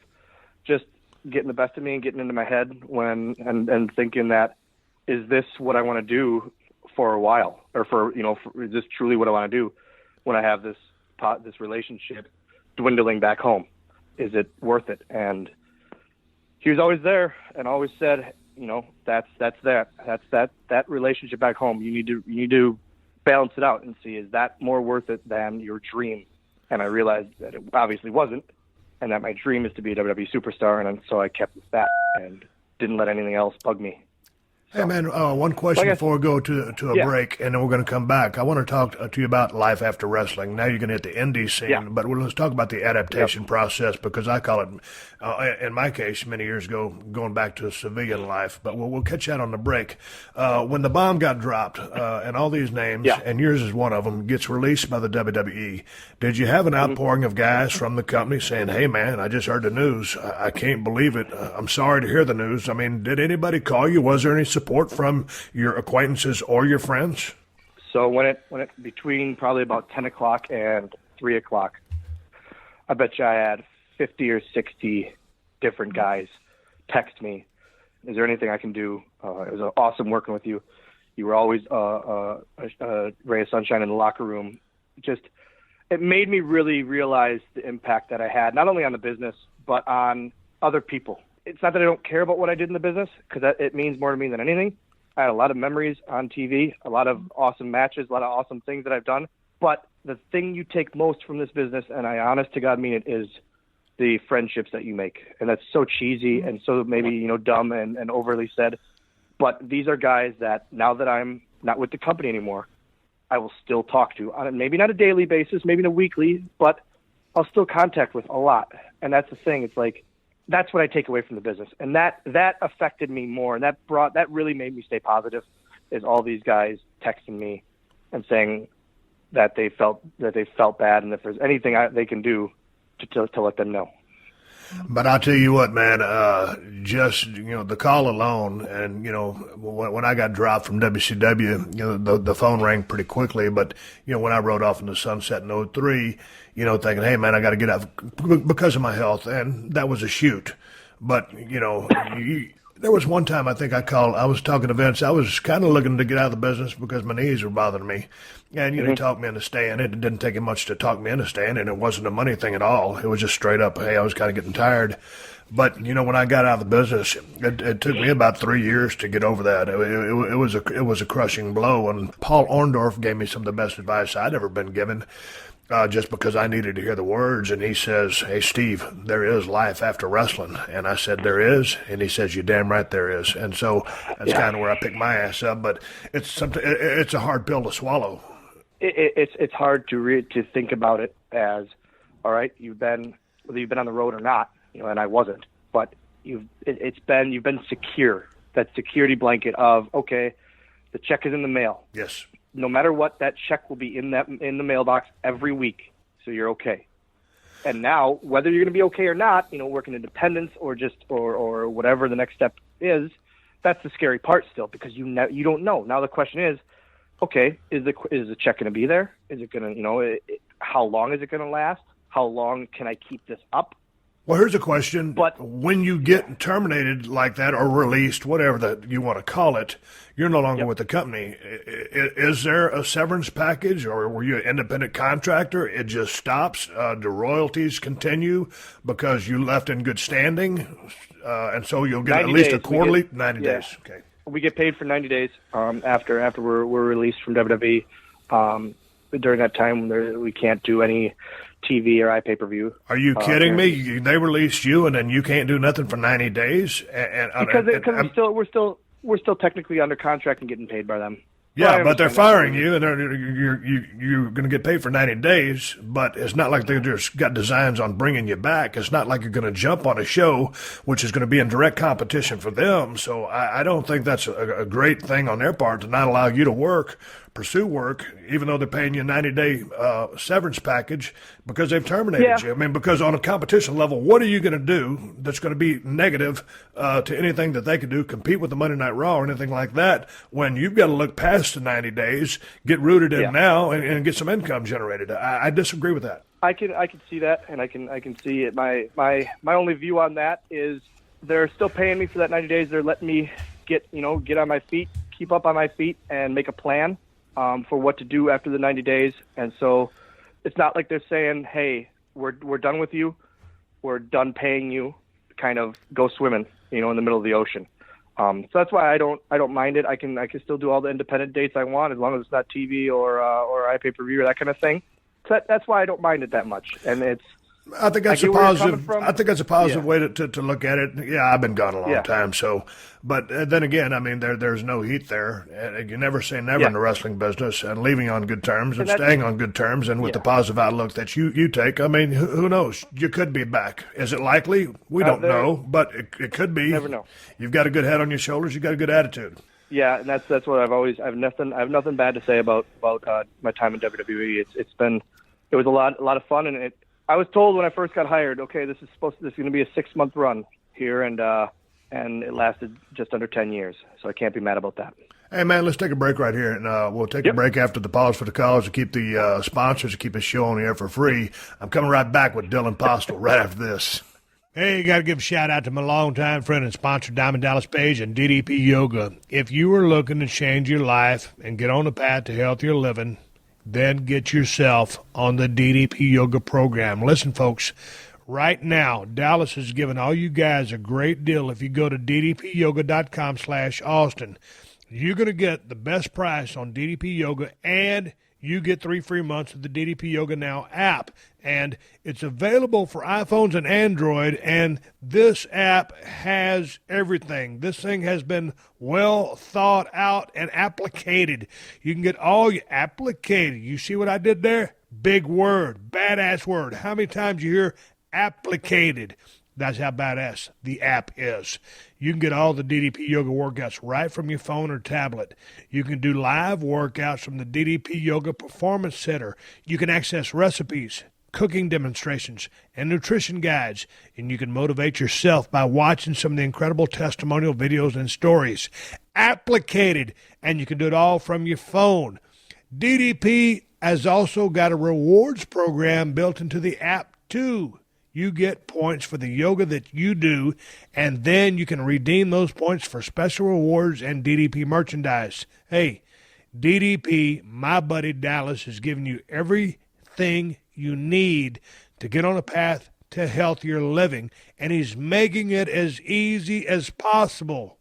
just getting the best of me and getting into my head and thinking that is this what I want to do for a while, or is this truly what I want to do when I have this relationship dwindling back home? Is it worth it? And he was always there and always said, that's that relationship back home. You need to balance it out and see, is that more worth it than your dream? And I realized that it obviously wasn't, and that my dream is to be a WWE superstar, and so I kept with that and didn't let anything else bug me. Hey, man, one question before we go to a break, and then we're going to come back. I want to talk to you about life after wrestling. Now you're going to hit the indie scene, but let's talk about the adaptation process, because I call it, in my case, many years ago, going back to civilian life. But we'll catch that on the break. When the bomb got dropped, and all these names, and yours is one of them, gets released by the WWE, did you have an outpouring of guys from the company saying, hey, man, I just heard the news. I can't believe it. I'm sorry to hear the news. I mean, did anybody call you? Was there any support from your acquaintances or your friends? So when it between probably about 10 o'clock and 3 o'clock, I bet you I had 50 or 60 different guys text me, is there anything I can do? It was awesome working with you. You were always a ray of sunshine in the locker room. It made me really realize the impact that I had, not only on the business, but on other people. It's not that I don't care about what I did in the business, because it means more to me than anything. I had a lot of memories on TV, a lot of awesome matches, a lot of awesome things that I've done. But the thing you take most from this business, and I honest to God mean it, is the friendships that you make. And that's so cheesy and so maybe, dumb and overly said. But these are guys that, now that I'm not with the company anymore, I will still talk to on maybe not a daily basis, maybe not a weekly, but I'll still contact with a lot. And that's the thing. It's like, that's what I take away from the business. And that affected me more. And that really made me stay positive, is all these guys texting me and saying that they felt bad, and if there's anything they can do to let them know. But I'll tell you what, man, just, the call alone, and, when I got dropped from WCW, the phone rang pretty quickly. But, when I rode off in the sunset in 2003, thinking, hey, man, I got to get out because of my health. And that was a shoot. But, there was one time I think I was talking to Vince. I was kind of looking to get out of the business because my knees were bothering me. And, he talked me into staying. It didn't take him much to talk me into staying, and it wasn't a money thing at all. It was just straight up, hey, I was kind of getting tired. But, when I got out of the business, it took me about 3 years to get over that. It was a crushing blow. And Paul Orndorff gave me some of the best advice I'd ever been given. Just because I needed to hear the words. And he says, hey, Steve, there is life after wrestling. And I said, there is. And he says, you're damn right there is. And so that's kind of where I picked my ass up. But it's a hard pill to swallow. It's hard to think about it as, all right, whether you've been on the road or not, and I wasn't, but you've been secure. That security blanket of, okay, the check is in the mail. Yes. No matter what, that check will be in the mailbox every week, so you're okay. And now, whether you're going to be okay or not, working independence or whatever the next step is, that's the scary part still, because you don't know. Now the question is, okay, is the check going to be there? Is it going to, how long is it going to last? How long can I keep this up? Well, here's a question. But when you get terminated like that or released, whatever that you want to call it, you're no longer with the company. Is there a severance package, or were you an independent contractor? It just stops? Do royalties continue because you left in good standing? And so you'll get at least a quarterly? 90 days. Okay. We get paid for 90 days after we're released from WWE. During that time, we can't do any TV or pay-per-view. Are you kidding me? They released you, and then you can't do nothing for 90 days? Because we're still technically under contract and getting paid by them. Yeah, but they're firing you, and you're going to get paid for 90 days, but it's not like they just got designs on bringing you back. It's not like you're going to jump on a show, which is going to be in direct competition for them. So I don't think that's a great thing on their part to not allow you to pursue work, even though they're paying you a 90-day severance package because they've terminated you. I mean, because on a competition level, what are you going to do that's going to be negative to anything that they could do, compete with the Monday Night Raw or anything like that, when you've got to look past the 90 days, get rooted in now, and get some income generated? I disagree with that. I can see that, and I can see it. My only view on that is they're still paying me for that 90 days. They're letting me get on my feet, keep up on my feet, and make a plan for what to do after the 90 days. And so it's not like they're saying, hey, we're done with you, we're done paying you, kind of go swimming, in the middle of the ocean. So that's why I don't mind it. I can still do all the independent dates I want as long as it's not TV or iPay-per-view or that kind of thing. So that's why I don't mind it that much. And I think that's a positive. I think that's a positive way to look at it. Yeah, I've been gone a long time, so. But then again, I mean, there's no heat there. You never say never in the wrestling business, and leaving on good terms and staying on good terms, and with the positive outlook that you take. I mean, who knows? You could be back. Is it likely? We don't know, but it could be. Never know. You've got a good head on your shoulders. You've got a good attitude. Yeah, and that's what I have nothing bad to say about my time in WWE. It was a lot of fun, and I was told when I first got hired, okay, this is going to be a 6-month run here, and it lasted just under 10 years. So I can't be mad about that. Hey, man, let's take a break right here, and we'll take a break after the pause for the cause to keep the sponsors to keep the show on the air for free. I'm coming right back with Dylan Postl right after this. Hey, got to give a shout-out to my longtime friend and sponsor, Diamond Dallas Page and DDP Yoga. If you are looking to change your life and get on the path to healthier living, then get yourself on the DDP Yoga program. Listen, folks, right now, Dallas is giving all you guys a great deal. If you go to ddpyoga.com/Austin, you're going to get the best price on DDP Yoga, and you get 3 free months of the DDP Yoga Now app. And it's available for iPhones and Android, and this app has everything. This thing has been well thought out and applicated. You can get all your applicated. You see what I did there? Big word, badass word. How many times you hear applicated? That's how badass the app is. You can get all the DDP Yoga workouts right from your phone or tablet. You can do live workouts from the DDP Yoga Performance Center. You can access recipes, cooking demonstrations, and nutrition guides, and you can motivate yourself by watching some of the incredible testimonial videos and stories. Applicated, and you can do it all from your phone. DDP has also got a rewards program built into the app, too. You get points for the yoga that you do, and then you can redeem those points for special rewards and DDP merchandise. Hey, DDP, my buddy Dallas, is giving you everything you need to get on a path to healthier living, and he's making it as easy as possible.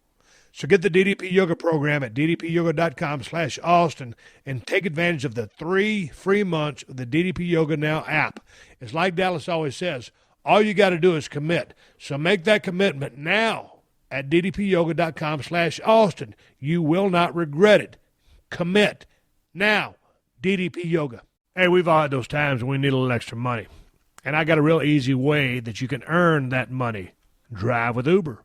So get the DDP Yoga program at ddpyoga.com/Austin and take advantage of the 3 free months of the DDP Yoga Now app. It's like Dallas always says, all you got to do is commit. So make that commitment now at ddpyoga.com/Austin. You will not regret it. Commit now. DDP Yoga. Hey, we've all had those times when we need a little extra money. And I got a real easy way that you can earn that money. Drive with Uber.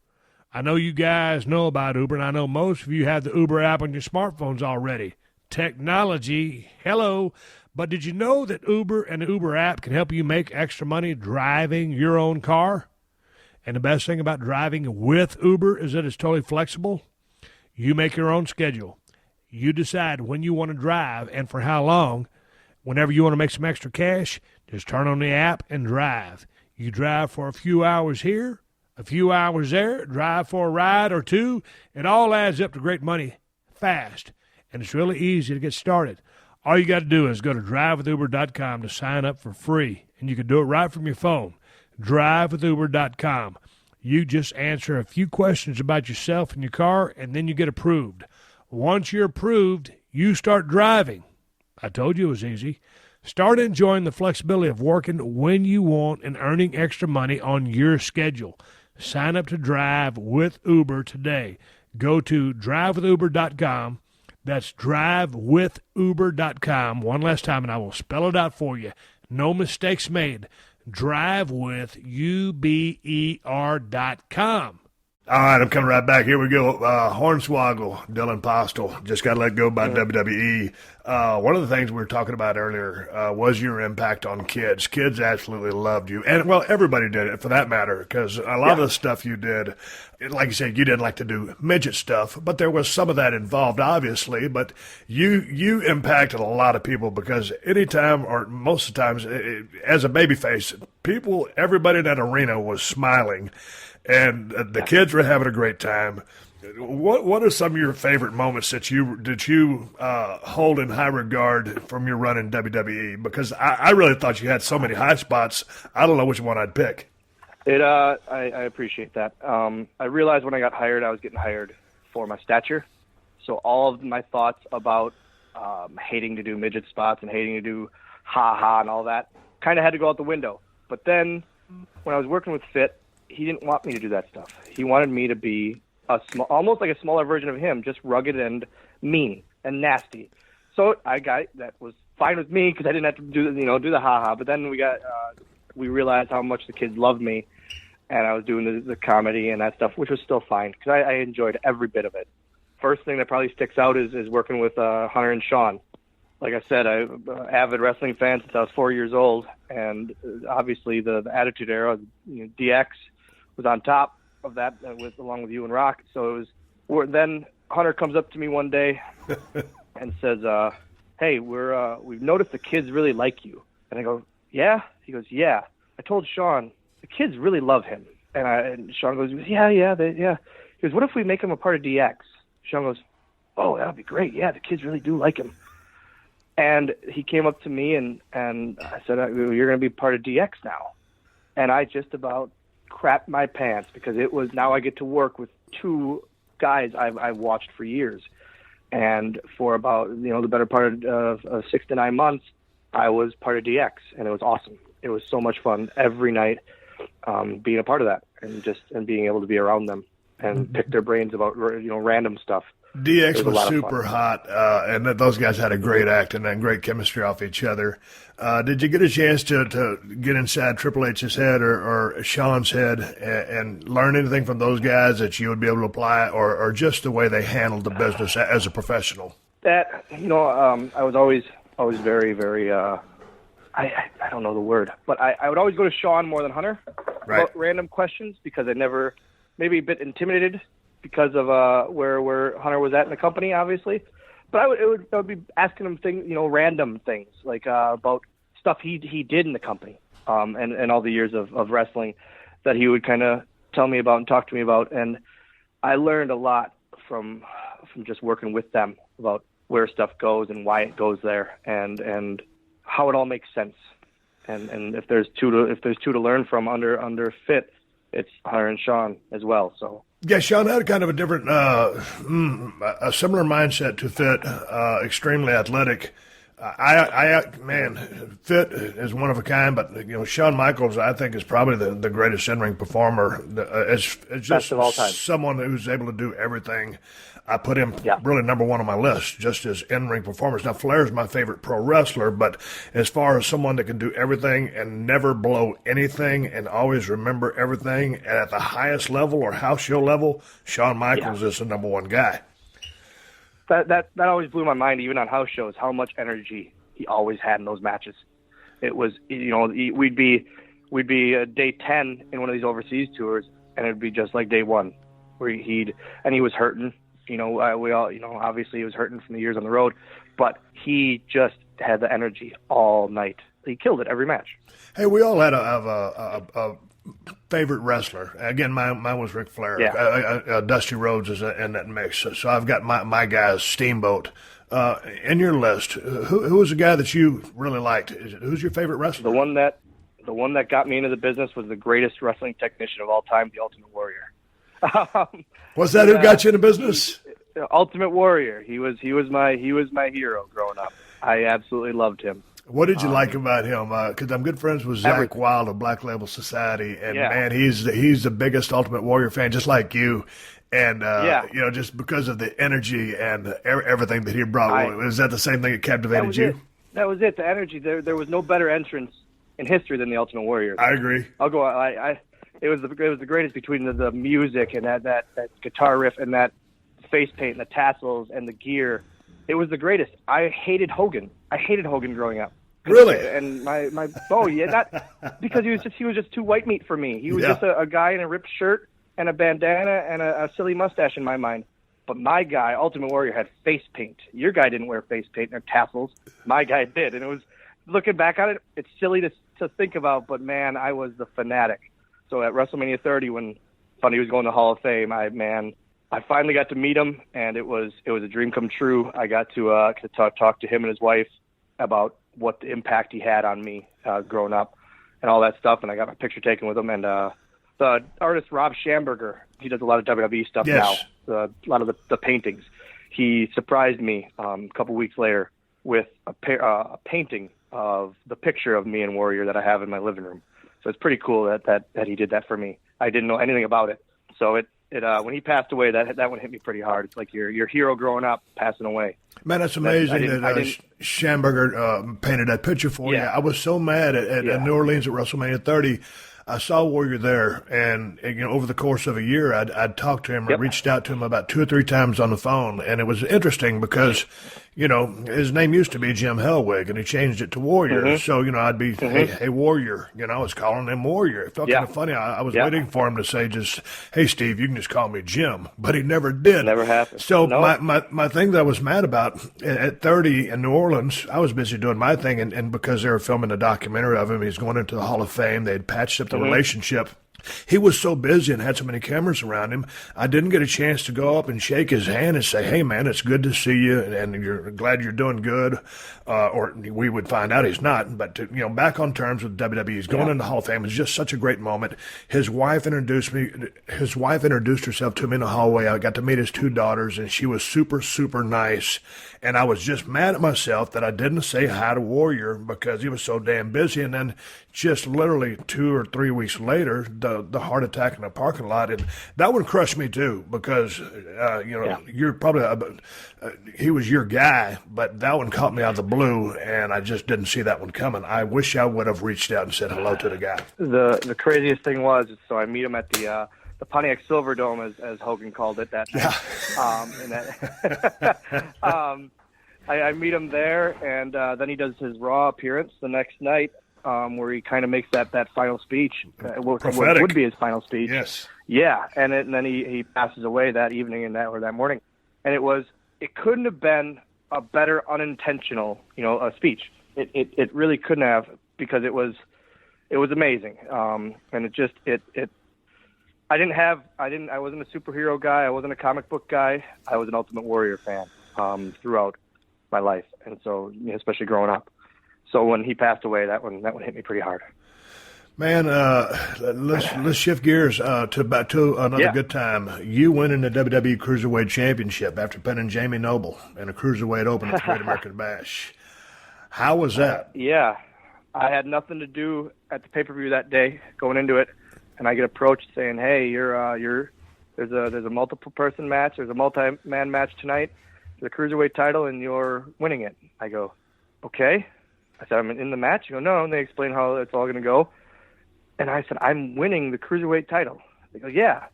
I know you guys know about Uber, and I know most of you have the Uber app on your smartphones already. Technology, hello. But did you know that Uber and the Uber app can help you make extra money driving your own car? And the best thing about driving with Uber is that it's totally flexible. You make your own schedule. You decide when you want to drive and for how long. Whenever you want to make some extra cash, just turn on the app and drive. You drive for a few hours here, a few hours there, drive for a ride or two. It all adds up to great money fast, and it's really easy to get started. All you got to do is go to drivewithuber.com to sign up for free, and you can do it right from your phone. Drivewithuber.com. You just answer a few questions about yourself and your car, and then you get approved. Once you're approved, you start driving. I told you it was easy. Start enjoying the flexibility of working when you want and earning extra money on your schedule. Sign up to Drive with Uber today. Go to drivewithuber.com. That's drivewithuber.com. One last time, and I will spell it out for you. No mistakes made. drivewithuber.com. All right, I'm coming right back. Here we go. Hornswoggle, Dylan Postl, just got let go by WWE. One of the things we were talking about earlier was your impact on kids. Kids absolutely loved you. And, well, everybody did it, for that matter, because a lot of the stuff you did, like you said, you didn't like to do midget stuff, but there was some of that involved, obviously. But you impacted a lot of people because anytime, or most of the times, as a babyface, everybody in that arena was smiling. And the kids were having a great time. What are some of your favorite moments that you hold in high regard from your run in WWE? Because I really thought you had so many high spots. I don't know which one I'd pick. I appreciate that. I realized when I got hired, I was getting hired for my stature. So all of my thoughts about hating to do midget spots and hating to do ha-ha and all that kind of had to go out the window. But then when I was working with Fit, he didn't want me to do that stuff. He wanted me to be almost like a smaller version of him, just rugged and mean and nasty. So that was fine with me because I didn't have to do the ha-ha. But then we realized how much the kids loved me, and I was doing the comedy and that stuff, which was still fine because I enjoyed every bit of it. First thing that probably sticks out is working with Hunter and Sean. Like I said, I'm an avid wrestling fan since I was 4 years old, and obviously the Attitude Era, DX was on top of that along with you and Rock. So then Hunter comes up to me one day and says, "Hey, we've noticed the kids really like you." And I go, "Yeah?" He goes, "Yeah. I told Sean the kids really love him." And Sean goes, "Yeah. He goes, "What if we make him a part of DX?" Sean goes, "Oh, that'd be great. Yeah, the kids really do like him." And he came up to me and I said, "You're going to be part of DX now." And I just about crapped my pants because now I get to work with two guys I've watched for years. And for about, the better part of 6 to 9 months, I was part of DX, and it was awesome. It was so much fun every night being a part of that and being able to be around them and pick their brains about, random stuff. DX was super hot, and those guys had a great act and then great chemistry off each other. Did you get a chance to get inside Triple H's head or Sean's head and learn anything from those guys that you would be able to apply, or just the way they handled the business as a professional? That, I was always very, very, I don't know the word, but I would always go to Sean more than Hunter about random questions because I never, maybe a bit intimidated because of where Hunter was at in the company, obviously. But I would be asking him things, random things like about stuff he did in the company, and all the years of wrestling that he would kind of tell me about and talk to me about. And I learned a lot from just working with them about where stuff goes and why it goes there, and how it all makes sense. And if there's two to learn from under Fit, it's Hunter and Sean as well. So. Yeah, Sean had kind of a different, a similar mindset to Fit, extremely athletic. Fit is one of a kind, but Shawn Michaels, I think, is probably the greatest in-ring performer. It's just best of all time. Someone who's able to do everything. I put him really number one on my list, just as in-ring performers. Now, Flair's my favorite pro wrestler, but as far as someone that can do everything and never blow anything and always remember everything at the highest level or house show level, Shawn Michaels is the number one guy. That always blew my mind, even on house shows, how much energy he always had in those matches. It was, we'd be day 10 in one of these overseas tours, and it'd be just like day 1, where he was hurting. We all, obviously he was hurting from the years on the road, but he just had the energy all night. He killed it every match. Hey, we all had a favorite wrestler. Again, mine was Ric Flair. Yeah. Dusty Rhodes is in that mix. So I've got my guys, Steamboat. In your list, who was the guy that you really liked? Who's your favorite wrestler? The one that got me into the business was the greatest wrestling technician of all time, the Ultimate Warrior. Was that who got you into business? Ultimate Warrior. He was my hero growing up. I absolutely loved him. What did you like about him? Because I'm good friends with Zach Wilde of Black Label Society, and man, he's the biggest Ultimate Warrior fan, just like you. And just because of the energy and everything that he brought. Was that the same thing that captivated you? That was it. The energy. There was no better entrance in history than the Ultimate Warrior. I agree. I'll go. It was the greatest between the music and that guitar riff and that face paint and the tassels and the gear. It was the greatest. I hated Hogan. Growing up. Really? And not because he was just too white meat for me. He was just a guy in a ripped shirt and a bandana and a silly mustache in my mind. But my guy, Ultimate Warrior, had face paint. Your guy didn't wear face paint or tassels. My guy did, and it was, looking back on it, it's silly to think about. But man, I was the fanatic. So at WrestleMania 30, when Funny was going to Hall of Fame, I finally got to meet him, and it was a dream come true. I got to talk to him and his wife about what the impact he had on me growing up and all that stuff, and I got my picture taken with him. And the artist Rob Schamberger, he does a lot of WWE stuff now, a lot of the paintings. He surprised me a couple weeks later with a painting of the picture of me and Warrior that I have in my living room. So it's pretty cool that he did that for me. I didn't know anything about it. So it when he passed away, that one hit me pretty hard. It's like your hero growing up passing away. Man, that's amazing that Schamberger painted that picture for you. I was so mad at New Orleans at WrestleMania 30. I saw Warrior there, and over the course of a year, I'd talked to him. I reached out to him about 2 or 3 times on the phone, and it was interesting because, his name used to be Jim Hellwig, and he changed it to Warrior. Mm-hmm. So, I'd be, hey, Warrior. I was calling him Warrior. It felt kind of funny. I was waiting for him to say just, hey, Steve, you can just call me Jim. But he never did. Never happened. So my thing that I was mad about, at 30 in New Orleans, I was busy doing my thing, and because they were filming a documentary of him, he's going into the Hall of Fame. They'd patched up the relationship. He was so busy and had so many cameras around him, I didn't get a chance to go up and shake his hand and say, hey, man, it's good to see you, and you're glad you're doing good. Or we would find out he's not. But, back on terms with WWE, he's going into the Hall of Fame. It's just such a great moment. His wife introduced herself to me in the hallway. I got to meet his 2 daughters, and she was super, super nice. And I was just mad at myself that I didn't say hi to Warrior because he was so damn busy. And then just literally 2 or 3 weeks later, the heart attack in the parking lot. And that one crushed me too because, you're probably he was your guy, but that one caught me out of the blue, and I just didn't see that one coming. I wish I would have reached out and said hello to the guy. The craziest thing was, so I meet him at the Pontiac Silverdome, as Hogan called it that night. I meet him there, and then he does his Raw appearance the next night, where he kind of makes that final speech. What would be his final speech. Yes. Yeah, and then he passes away that evening or that morning. And it couldn't have been a better unintentional, a speech. It really couldn't have, because it was amazing. And I wasn't a superhero guy. I wasn't a comic book guy. I was an Ultimate Warrior fan throughout my life, and so especially growing up. So when he passed away, that one hit me pretty hard. Man, let's shift gears to another good time. You winning the WWE Cruiserweight Championship after pinning Jamie Noble in a Cruiserweight Open at the Great American Bash. How was that? I had nothing to do at the pay-per-view that day going into it. And I get approached saying, "Hey, there's a multiple person match. There's a multi-man match tonight for the cruiserweight title, and you're winning it." I go, "Okay." I said, "I'm in the match." You go, "No." And they explain how it's all going to go. And I said, "I'm winning the cruiserweight title." They go, "Yeah."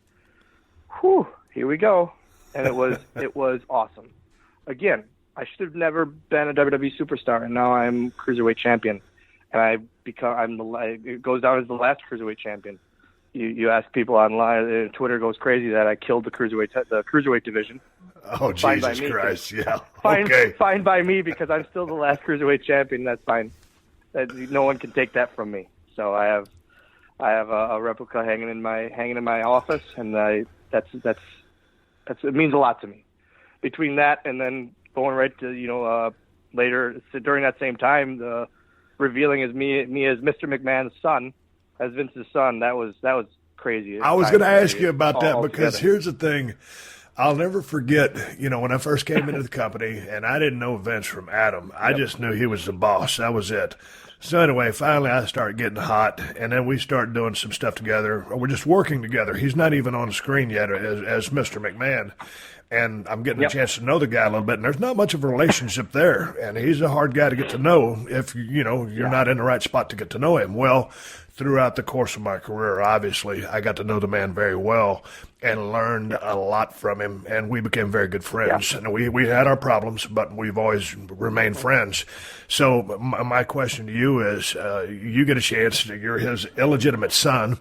Whew, here we go. And it was awesome. Again, I should have never been a WWE superstar, and now I'm cruiserweight champion, and it goes down as the last cruiserweight champion. You ask people online, Twitter goes crazy that I killed the cruiserweight division. Oh, Jesus Christ! Yeah, fine by me, because I'm still the last cruiserweight champion. That's fine. No one can take that from me. So I have a replica hanging in my office, and that's it means a lot to me. Between that and then going right to later during that same time, the revealing as me as Mr. McMahon's son. As Vince's son, that was crazy. I was going to ask you about that because here's the thing. I'll never forget, when I first came into the company, and I didn't know Vince from Adam. I just knew he was the boss. That was it. So anyway, finally I started getting hot, and then we started doing some stuff together. We're just working together. He's not even on the screen yet as Mr. McMahon. And I'm getting a chance to know the guy a little bit, and there's not much of a relationship there. And he's a hard guy to get to know if, you're not in the right spot to get to know him. Well, throughout the course of my career, obviously, I got to know the man very well and learned a lot from him, and we became very good friends. Yeah. And we had our problems, but we've always remained friends. So my question to you is, you get a chance, you're his illegitimate son.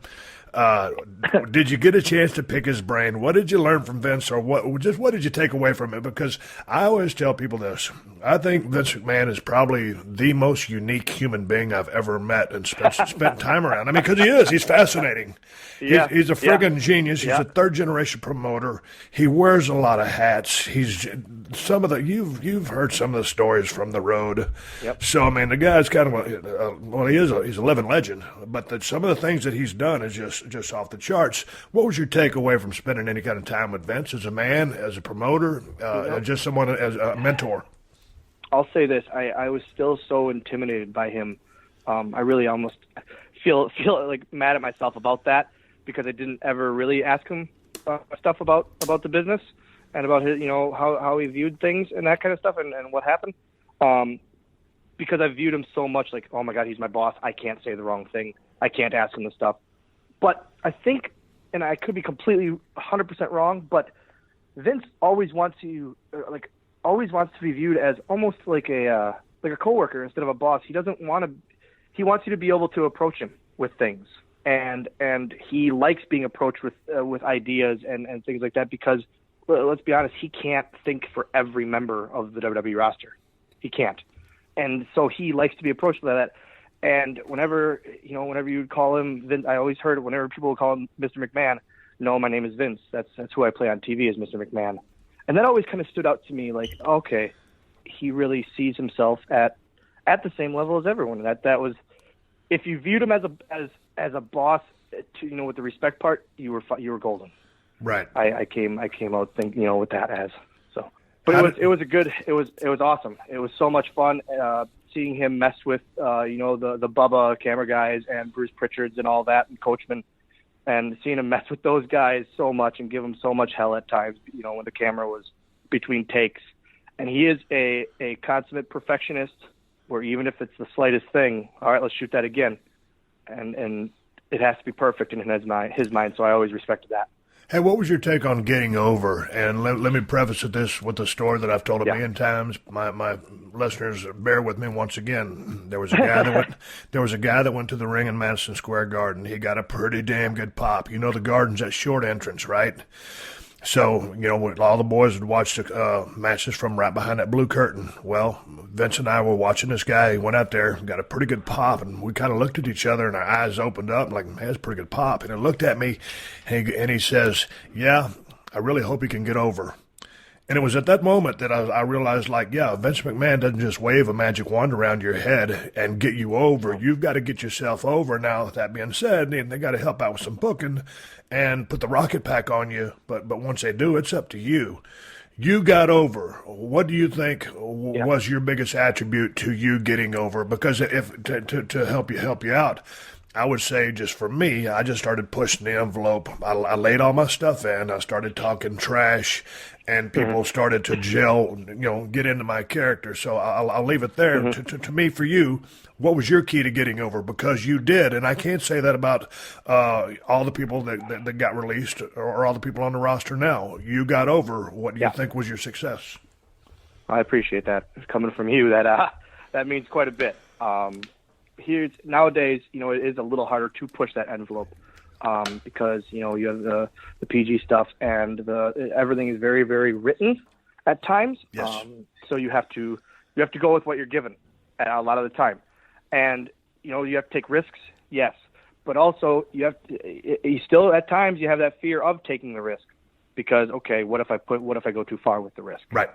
Did you get a chance to pick his brain? What did you learn from Vince, or what did you take away from it? Because I always tell people this. I think Vince McMahon is probably the most unique human being I've ever met and spent time around. I mean, because he is. He's fascinating. Yeah. He's a friggin' genius. He's a third-generation promoter. He wears a lot of hats. You've heard some of the stories from the road. Yep. So, I mean, the guy's kind of he's a living legend. But some of the things that he's done is just off the charts. What was your takeaway from spending any kind of time with Vince as a man, as a promoter, just someone as a mentor? I'll say this: I was still so intimidated by him. I really almost feel like mad at myself about that, because I didn't ever really ask him stuff about the business and about his, how he viewed things and that kind of stuff and what happened. Because I viewed him so much like, oh my God, he's my boss. I can't say the wrong thing. I can't ask him this stuff. But I think, and I could be completely 100% wrong, but Vince always wants to be viewed as almost like a coworker instead of a boss. He doesn't want to. He wants you to be able to approach him with things, and he likes being approached with ideas and things like that, because let's be honest, he can't think for every member of the WWE roster. He can't, and so he likes to be approached by that. And whenever you would call him Vince, I always heard whenever people would call him Mr. McMahon, no, my name is Vince. That's who I play on TV, is Mr. McMahon. And that always kind of stood out to me, like, okay, he really sees himself at the same level as everyone. That was, if you viewed him as a boss, with the respect part, you were golden. Right. I came out thinking, with that as so. But it was awesome. It was so much fun seeing him mess with the Bubba camera guys and Bruce Pritchards and all that, and Coachman. And seeing him mess with those guys so much and give them so much hell at times, when the camera was between takes. And he is a consummate perfectionist, where even if it's the slightest thing, all right, let's shoot that again. And it has to be perfect in his mind, so I always respected that. Hey, what was your take on getting over? And let me preface this with a story that I've told a million times. My listeners, bear with me once again. There was a guy that went to the ring in Madison Square Garden. He got a pretty damn good pop. The Garden's that short entrance, right? So, all the boys would watch the matches from right behind that blue curtain. Well, Vince and I were watching this guy. He went out there, got a pretty good pop, and we kind of looked at each other, and our eyes opened up, like, man, that's a pretty good pop. And he looked at me, and he says, yeah, I really hope he can get over. And it was at that moment that I realized, Vince McMahon doesn't just wave a magic wand around your head and get you over. You've got to get yourself over. Now, with that being said, they got to help out with some booking and put the rocket pack on you. But once they do, it's up to you. You got over. What do you think was your biggest attribute to you getting over? Because to help you out, I would say, just for me, I just started pushing the envelope. I laid all my stuff in. I started talking trash, and people started to gel, get into my character. So I'll leave it there. To me, for you, what was your key to getting over? Because you did, and I can't say that about all the people that got released or all the people on the roster now. You got over. What do you think was your success? I appreciate that. Coming from you, that means quite a bit. Nowadays, it is a little harder to push that envelope because you have the PG stuff and everything is very, very written at times. Yes. So you have to go with what you're given a lot of the time, and you have to take risks. Yes, but also you still at times you have that fear of taking the risk because what if I go too far with the risk? Right.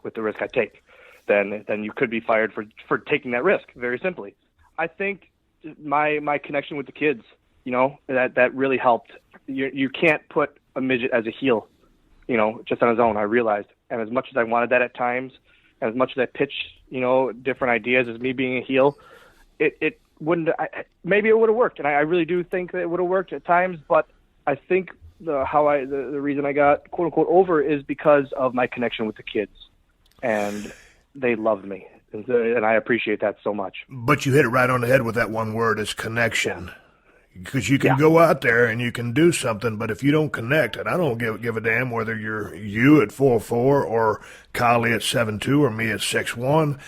With the risk I take, then you could be fired for taking that risk. Very simply. I think my connection with the kids, that really helped. You can't put a midget as a heel, just on his own, I realized. And as much as I wanted that at times, and as much as I pitched, different ideas as me being a heel, it wouldn't, maybe it would have worked. And I really do think that it would have worked at times, but I think the reason I got quote unquote over is because of my connection with the kids, and they loved me. And I appreciate that so much. But you hit it right on the head with that one word, is connection. Because you can go out there and you can do something, but if you don't connect, and I don't give a damn whether you're you at 4'4" or Khali at 7'2" or me at 6'1",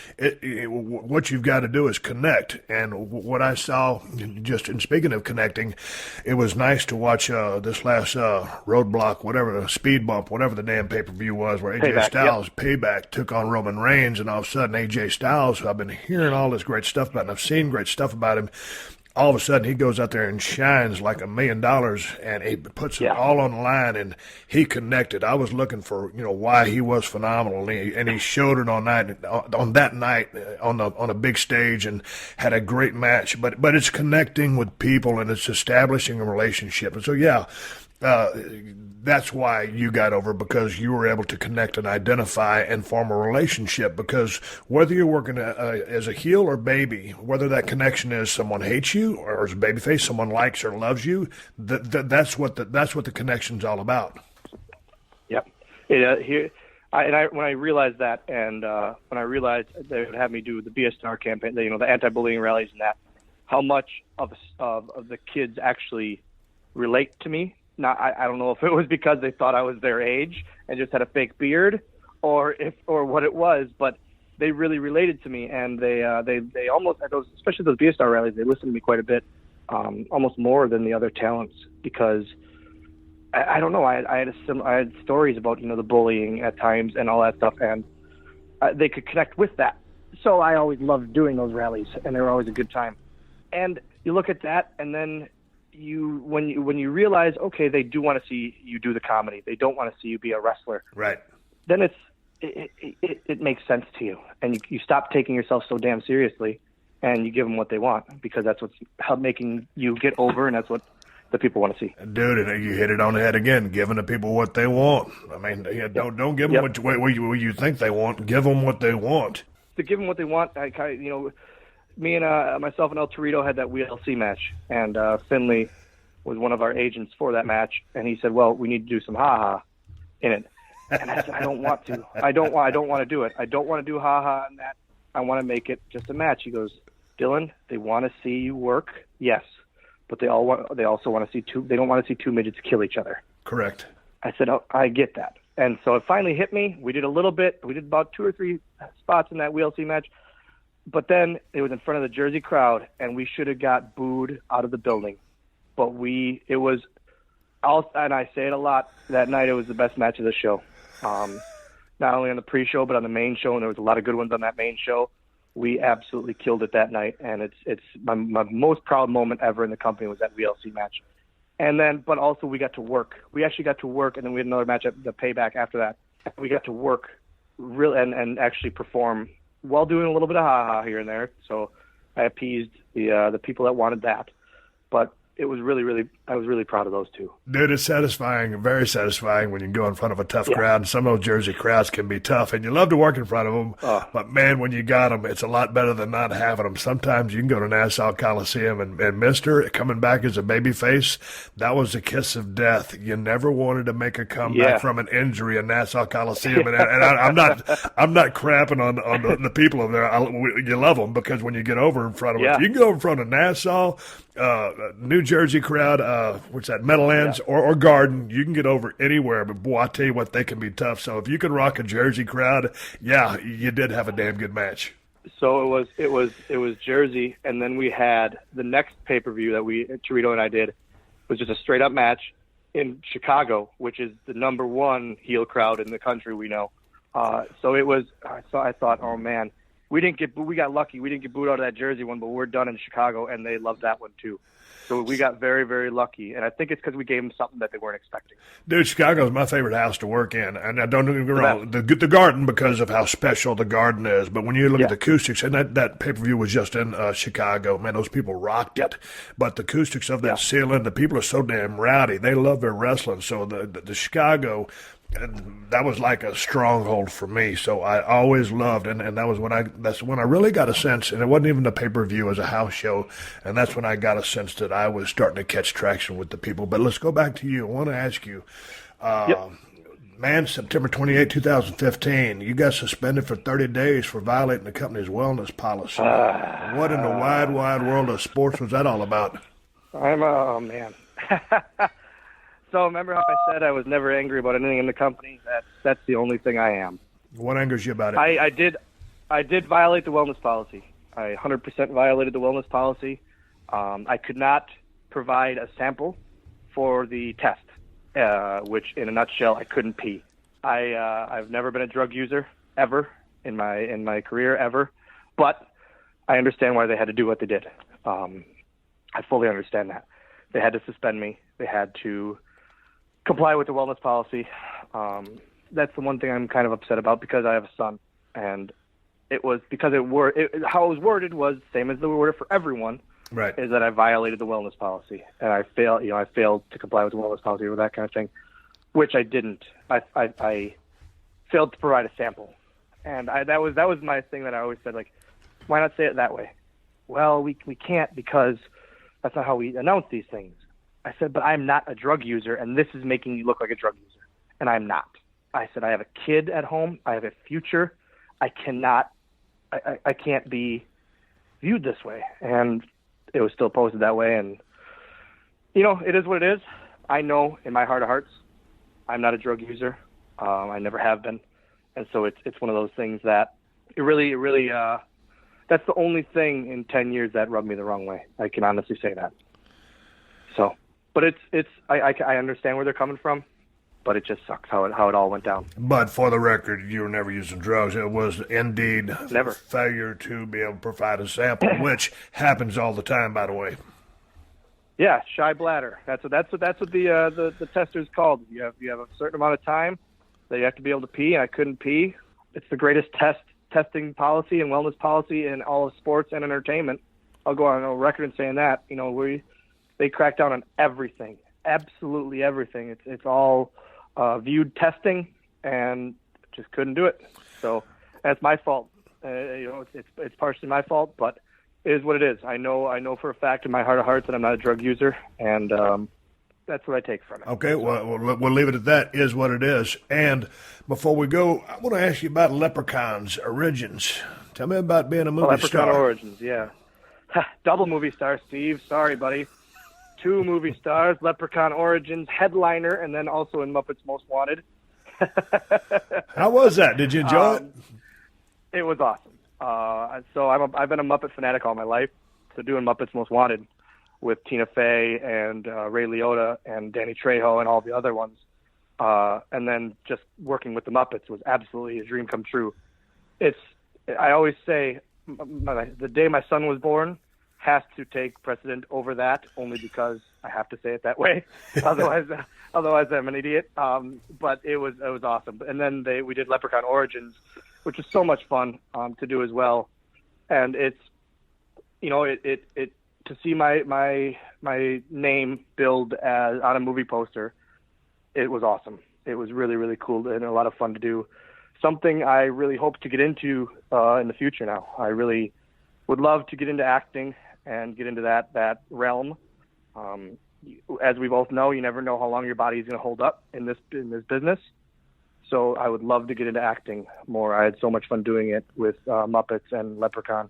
what you've got to do is connect. And what I saw, just in speaking of connecting, it was nice to watch this last roadblock, whatever, the speed bump, whatever the damn pay-per-view was, where AJ Styles, Payback, took on Roman Reigns, and all of a sudden AJ Styles, who I've been hearing all this great stuff about, and I've seen great stuff about him, all of a sudden he goes out there and shines like $1 million, and he puts it all on the line, and he connected. I was looking for, why he was phenomenal, and he showed it on that night on a big stage, and had a great match. But it's connecting with people, and it's establishing a relationship. And so that's why you got over, because you were able to connect and identify and form a relationship. Because whether you're working as a heel or baby, whether that connection is someone hates you or as a babyface, someone likes or loves you, that's what the connection's all about. Yep. When I realized that, and when I realized they would have me do the BSR campaign, the anti-bullying rallies and that, how much of the kids actually relate to me. Now, I don't know if it was because they thought I was their age and just had a fake beard, or what it was, but they really related to me, and they almost, especially those BSR rallies, they listened to me quite a bit, almost more than the other talents, because I don't know, I had stories about the bullying at times and all that stuff, and they could connect with that. So I always loved doing those rallies, and they were always a good time. And you look at that, and then when you realize, okay, they do want to see you do the comedy, they don't want to see you be a wrestler, right? Then it makes sense to you, and you stop taking yourself so damn seriously, and you give them what they want, because that's what's making you get over, and that's what the people want to see. Dude, you hit it on the head again, giving the people what they want. I mean, don't give them what you think they want. Give them what they want. To give them what they want, me and myself and El Torito had that WLC match, and Finlay was one of our agents for that match, and he said, "Well, we need to do some ha-ha in it." And I said, "I don't want to. I don't want to do it. I don't want to do ha-ha in that. I want to make it just a match." He goes, "Dylan, they want to see you work, yes, but they also want to see they don't want to see two midgets kill each other." Correct. I said, "Oh, I get that." And so it finally hit me. We did a little bit. We did about 2 or 3 spots in that WLC match. But then it was in front of the Jersey crowd, and we should have got booed out of the building. But and I say it a lot, that night it was the best match of the show. Not only on the pre-show, but on the main show, and there was a lot of good ones on that main show. We absolutely killed it that night, and it's my most proud moment ever in the company was that WLC match. And then, but also we got to work. We actually got to work, and then we had another match at the Payback after that. We got to work really and actually perform while doing a little bit of ha-ha here and there. So I appeased the people that wanted that. But it was I was really proud of those two. Dude, it's satisfying, very satisfying when you go in front of a tough crowd. And some of those Jersey crowds can be tough, and you love to work in front of them. But, man, when you got them, it's a lot better than not having them. Sometimes you can go to Nassau Coliseum, and Mister, coming back as a babyface, that was a kiss of death. You never wanted to make a comeback from an injury in Nassau Coliseum. And I'm not crapping on the people over there. You love them, because when you get over in front of them, you can go in front of Nassau, New Jersey crowd, what's that, Meadowlands or Garden, you can get over anywhere, but boy, I tell you what, they can be tough. So if you can rock a Jersey crowd, you did have a damn good match. So it was Jersey, and then we had the next pay-per-view that Torito and I did was just a straight up match in Chicago, which is the number one heel crowd in the country, we know. So I thought, oh man, we got lucky. We didn't get booed out of that Jersey one, but we're done in Chicago, and they loved that one too. So we got very, very lucky, and I think it's because we gave them something that they weren't expecting. Dude, Chicago's my favorite house to work in, and I don't get me wrong, the Garden, because of how special the Garden is. But when you look at the acoustics, and that pay-per-view was just in Chicago, man, those people rocked it. But the acoustics of that ceiling, the people are so damn rowdy. They love their wrestling. So the Chicago, and that was like a stronghold for me. So I always loved, and that's when I really got a sense, and it wasn't even the pay-per-view, as a house show, and that's when I got a sense that I was starting to catch traction with the people. But let's go back to you. I want to ask you, man, September 28, 2015, you got suspended for 30 days for violating the company's wellness policy. What in the wide, wide world of sports was that all about? Oh, man. So remember how I said I was never angry about anything in the company? That's the only thing I am. What angers you about it? I did violate the wellness policy. I 100% violated the wellness policy. I could not provide a sample for the test, which in a nutshell, I couldn't pee. I've never been a drug user ever in my career ever, but I understand why they had to do what they did. I fully understand that. They had to suspend me. They had to comply with the wellness policy. That's the one thing I'm kind of upset about because I have a son, and it was because how it was worded was same as the worded for everyone. Right. Is that I violated the wellness policy, and I failed to comply with the wellness policy or that kind of thing, which I didn't. I failed to provide a sample, and that was my thing that I always said, like, why not say it that way? Well, we can't because that's not how we announce these things. I said, but I'm not a drug user, and this is making you look like a drug user, and I'm not. I said, I have a kid at home. I have a future. I can't be viewed this way, and it was still posted that way, and it is what it is. I know in my heart of hearts, I'm not a drug user. I never have been, and so it's one of those things that it really that's the only thing in 10 years that rubbed me the wrong way. I can honestly say that. So, but I understand where they're coming from, but it just sucks how it all went down. But for the record, you were never using drugs. It was indeed never failure to be able to provide a sample, which happens all the time, by the way. Yeah, shy bladder. That's what the tester's called. You have a certain amount of time that you have to be able to pee, and I couldn't pee. It's the greatest testing policy and wellness policy in all of sports and entertainment. I'll go on record in saying that. They crack down on everything, absolutely everything. It's all viewed testing, and just couldn't do it. So that's my fault. It's partially my fault, but it is what it is. I know for a fact in my heart of hearts that I'm not a drug user, and that's what I take from it. Okay, well, we'll leave it at that. Is what it is. And before we go, I want to ask you about Leprechaun's Origins. Tell me about being a movie star. Leprechaun Origins, yeah. Double movie star, Steve. Sorry, buddy. 2 movie stars, Leprechaun Origins, headliner, and then also in Muppets Most Wanted. How was that? Did you enjoy it? It was awesome. So I've been a Muppet fanatic all my life. So doing Muppets Most Wanted with Tina Fey and Ray Liotta and Danny Trejo and all the other ones, and then just working with the Muppets was absolutely a dream come true. I always say the day my son was born has to take precedent over that, only because I have to say it that way. Otherwise I'm an idiot. But it was awesome. And then we did Leprechaun Origins, which was so much fun to do as well. And it's to see my name billed as on a movie poster, it was awesome. It was really, really cool and a lot of fun to do. Something I really hope to get into in the future now. I really would love to get into acting and get into that realm. As we both know, you never know how long your body is going to hold up in this business. So I would love to get into acting more. I had so much fun doing it with Muppets and Leprechaun.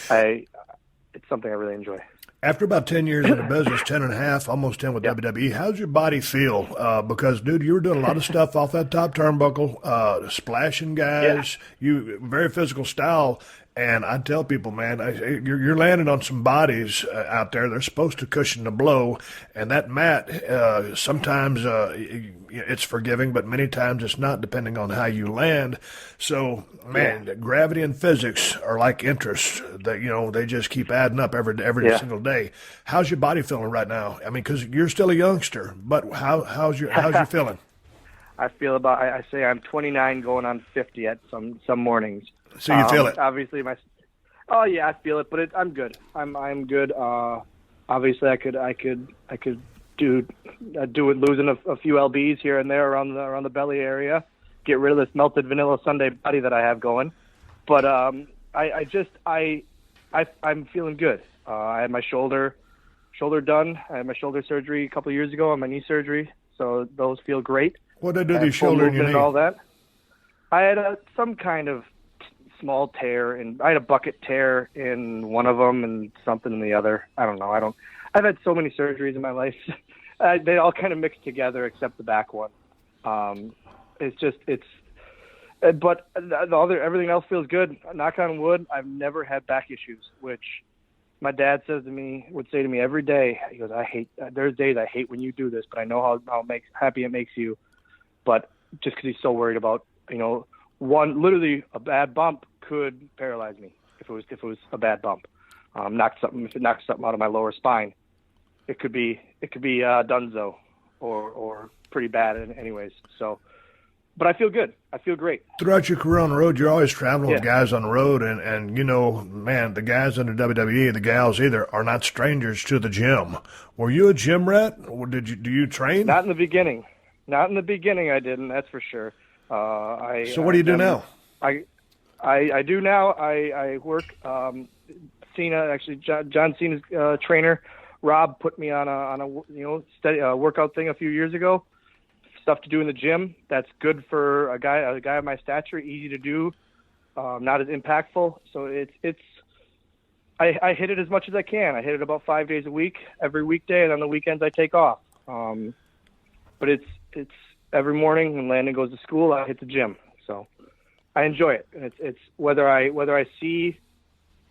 It's something I really enjoy. After about 10 years in the business, 10 and a half, almost 10 with WWE, how's your body feel? Because, dude, you were doing a lot of stuff off that top turnbuckle, splashing guys, you very physical style. And I tell people, man, you're landing on some bodies out there. They're supposed to cushion the blow. And that mat, sometimes it's forgiving, but many times it's not, depending on how you land. So, man, gravity and physics are like interest. That they just keep adding up every single day. How's your body feeling right now? I mean, because you're still a youngster, but how's your feeling? I feel I say I'm 29 going on 50 at some mornings. So you feel it? Obviously, I feel it, but I'm good. I'm good. Obviously, I could do it, losing a few lbs here and there around the belly area, get rid of this melted vanilla sundae body that I have going. But I'm feeling good. I had my shoulder done. I had my shoulder surgery a couple of years ago and my knee surgery, so those feel great. What did they do to your shoulder and your knee? And all that. I had some kind of small tear, and I had a bucket tear in one of them and something in the other. I don't know. I've had so many surgeries in my life. They all kind of mixed together except the back one. But everything else feels good. Knock on wood. I've never had back issues, which my dad would say to me every day. He goes, there's days I hate when you do this, but I know how happy it makes you. But just because he's so worried about, literally a bad bump could paralyze me if it was a bad bump. If it knocked something out of my lower spine, it could be dunzo or pretty bad anyways. So, but I feel good. I feel great. Throughout your career on the road, you're always traveling with guys on the road, and man, the guys in the WWE, the gals either, are not strangers to the gym. Were you a gym rat? Or do you train? Not in the beginning. Not in the beginning, I didn't. That's for sure. So what do you do now? I do now. I work. Cena, actually, John Cena's trainer, Rob, put me on a steady workout thing a few years ago. Stuff to do in the gym that's good for a guy of my stature, easy to do, not as impactful. So I hit it as much as I can. I hit it about 5 days a week, every weekday, and on the weekends I take off. But it's every morning when Landon goes to school, I hit the gym. So I enjoy it. And it's whether I see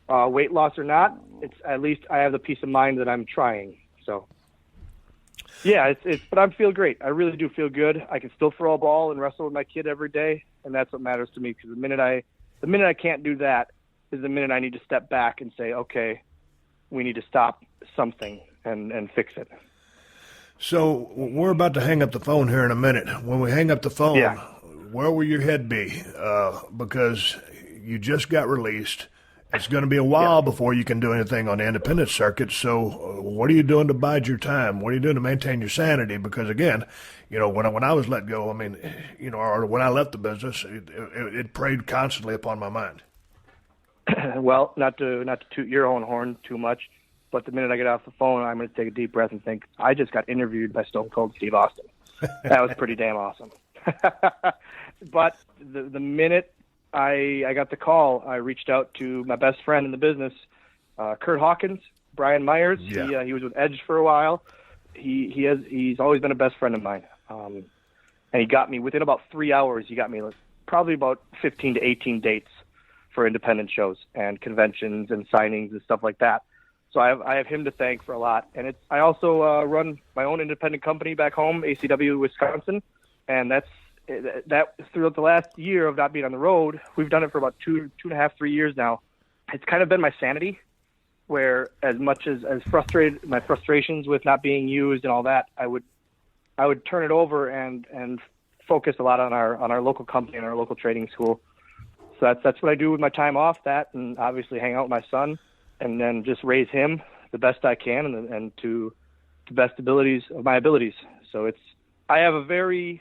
weight loss or not, it's at least I have the peace of mind that I'm trying. So. Yeah, but I feel great. I really do feel good. I can still throw a ball and wrestle with my kid every day, and that's what matters to me. Because the minute I can't do that is the minute I need to step back and say, okay, we need to stop something and fix it. So we're about to hang up the phone here in a minute. When we hang up the phone, where will your head be? Because you just got released. It's going to be a while before you can do anything on the independent circuit. So what are you doing to bide your time? What are you doing to maintain your sanity? Because, again, when I was let go, or when I left the business, it preyed constantly upon my mind. Well, not to toot your own horn too much, but the minute I get off the phone, I'm going to take a deep breath and think, I just got interviewed by Stone Cold Steve Austin. That was pretty damn awesome. But the minute I got the call, I reached out to my best friend in the business, Kurt Hawkins, Brian Myers. Yeah. He was with Edge for a while. He's always been a best friend of mine. And he got me, within about 3 hours, he got me probably about 15 to 18 dates for independent shows and conventions and signings and stuff like that. So I have him to thank for a lot. And I also run my own independent company back home, ACW Wisconsin, and that throughout the last year of not being on the road, we've done it for about 2.5, 3 years now. It's kind of been my sanity, where as much as frustrated, my frustrations with not being used and all that, I would turn it over and focus a lot on our local company and our local trading school. So that's what I do with my time off, that, and obviously hang out with my son, and then just raise him the best I can and to the best abilities of my abilities. So I have a very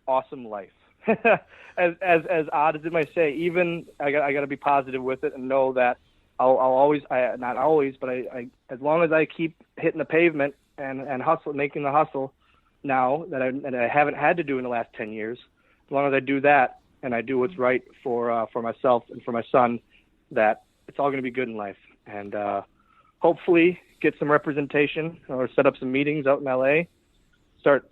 awesome life. as odd as it might say, even I got to be positive with it and know that I'll always, not always, but I as long as I keep hitting the pavement and hustle, making the hustle now that I haven't had to do in the last 10 years, as long as I do that and I do what's right for myself and for my son, that it's all going to be good in life. And hopefully get some representation or set up some meetings out in LA. Start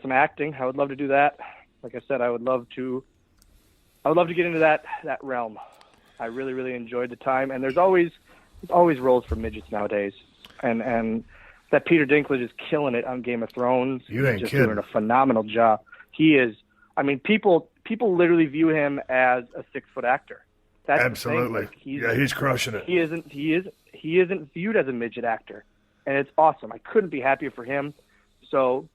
some acting. I would love to do that. Like I said, I would love to get into that realm. I really, really enjoyed the time, and there's always roles for midgets nowadays. And that Peter Dinklage is killing it on Game of Thrones. You ain't just kidding. doing a phenomenal job. He is. I mean, people literally view him as a 6-foot actor. That's absolutely. He's crushing it. He isn't viewed as a midget actor, and it's awesome. I couldn't be happier for him. So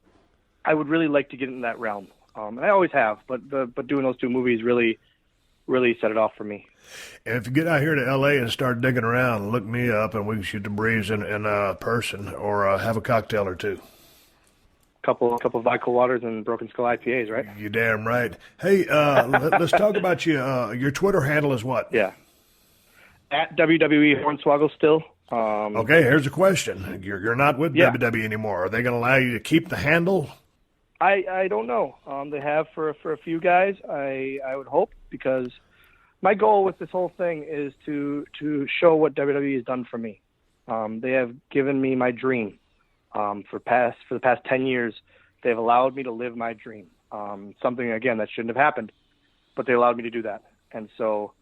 I would really like to get in that realm. And I always have, but doing those two movies really, really set it off for me. And if you get out here to L.A. and start digging around, look me up, and we can shoot the breeze in person or have a cocktail or two. Couple of vodka waters and Broken Skull IPAs, right? You damn right. Hey, let's talk about you. Your Twitter handle is what? Yeah. At WWE Hornswoggle still. Okay, here's a question. You're not with WWE anymore. Are they going to allow you to keep the handle? I don't know. They have for a few guys. I would hope, because my goal with this whole thing is to show what WWE has done for me. They have given me my dream. For the past 10 years, they've allowed me to live my dream. Something, again, that shouldn't have happened, but they allowed me to do that. And so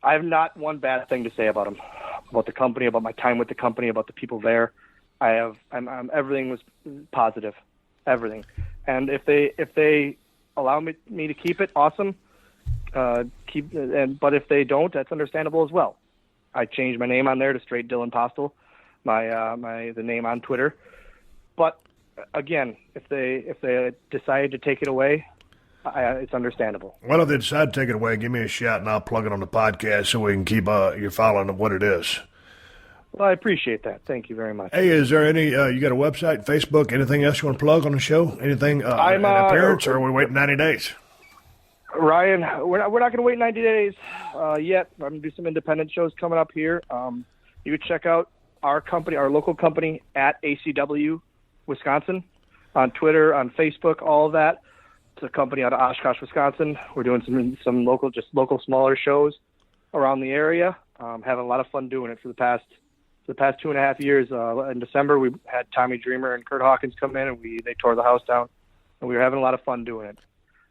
I have not one bad thing to say about them, about the company, about my time with the company, about the people there. Everything was positive, everything. And if they allow me to keep it, awesome. But if they don't, that's understandable as well. I changed my name on there to straight Dylan Postl, the name on Twitter. But again, if they decide to take it away, it's understandable. Well, if they decide to take it away, give me a shout and I'll plug it on the podcast so we can keep your following of what it is. Well, I appreciate that. Thank you very much. Hey, is there any, you got a website, Facebook, anything else you want to plug on the show? Anything, an appearance, or are we waiting 90 days? Ryan, we're not going to wait 90 days yet. I'm going to do some independent shows coming up here. You can check out our company, our local company, at ACW Wisconsin, on Twitter, on Facebook, all of that. It's a company out of Oshkosh, Wisconsin. We're doing some local smaller shows around the area. Having a lot of fun doing it for the past 2.5 years. In December, we had Tommy Dreamer and Kurt Hawkins come in, and they tore the house down, and we were having a lot of fun doing it.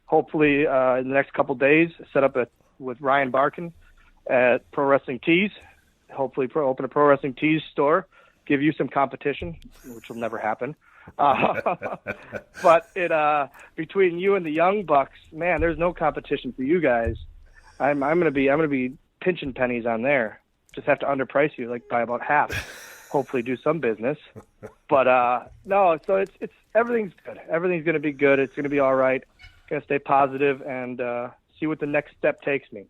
Hopefully, in the next couple days, set up with Ryan Barkin at Pro Wrestling Tees. Hopefully, open a Pro Wrestling Tees store, give you some competition, which will never happen. But between you and the Young Bucks, man, there's no competition for you guys. I'm gonna be pinching pennies on there. Just have to underprice you by about half. Hopefully, do some business. But no, so it's everything's good. Everything's gonna be good. It's gonna be all right. Gonna stay positive and see what the next step takes me.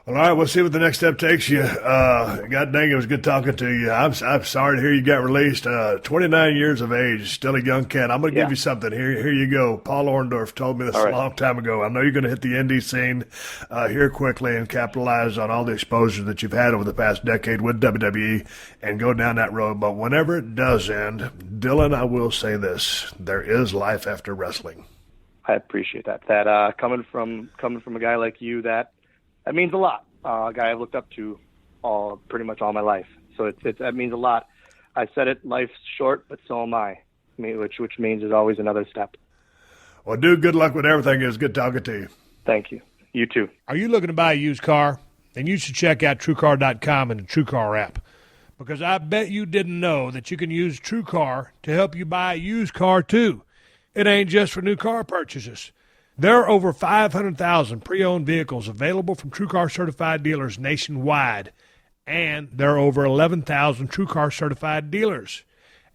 All right, we'll see what the next step takes you. God dang, it was good talking to you. I'm sorry to hear you got released. 29 years of age, still a young cat. I'm going to give you something. Here you go. Paul Orndorff told me this a long time ago. I know you're going to hit the indie scene here quickly and capitalize on all the exposure that you've had over the past decade with WWE and go down that road. But whenever it does end, Dylan, I will say this. There is life after wrestling. I appreciate that. That coming from a guy like you, that means a lot. A guy I've looked up to pretty much all my life. So that means a lot. I said it, life's short, but so am I, which means there's always another step. Well, dude, good luck with everything. It was good talking to you. Thank you. You too. Are you looking to buy a used car? Then you should check out TrueCar.com and the TrueCar app. Because I bet you didn't know that you can use TrueCar to help you buy a used car, too. It ain't just for new car purchases. There are over 500,000 pre-owned vehicles available from TrueCar certified dealers nationwide, and there are over 11,000 TrueCar certified dealers.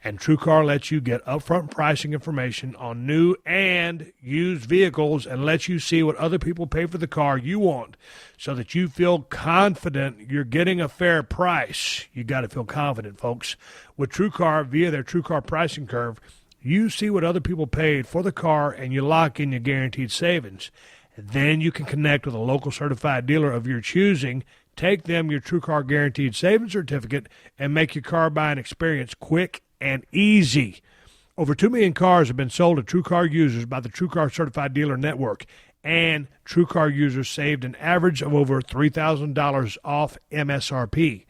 And TrueCar lets you get upfront pricing information on new and used vehicles and lets you see what other people pay for the car you want so that you feel confident you're getting a fair price. You got to feel confident, folks. With TrueCar, via their TrueCar pricing curve, you see what other people paid for the car, and you lock in your guaranteed savings. Then you can connect with a local certified dealer of your choosing, take them your TrueCar Guaranteed Savings Certificate, and make your car buying experience quick and easy. Over 2 million cars have been sold to TrueCar users by the TrueCar Certified Dealer Network, and TrueCar users saved an average of over $3,000 off MSRP.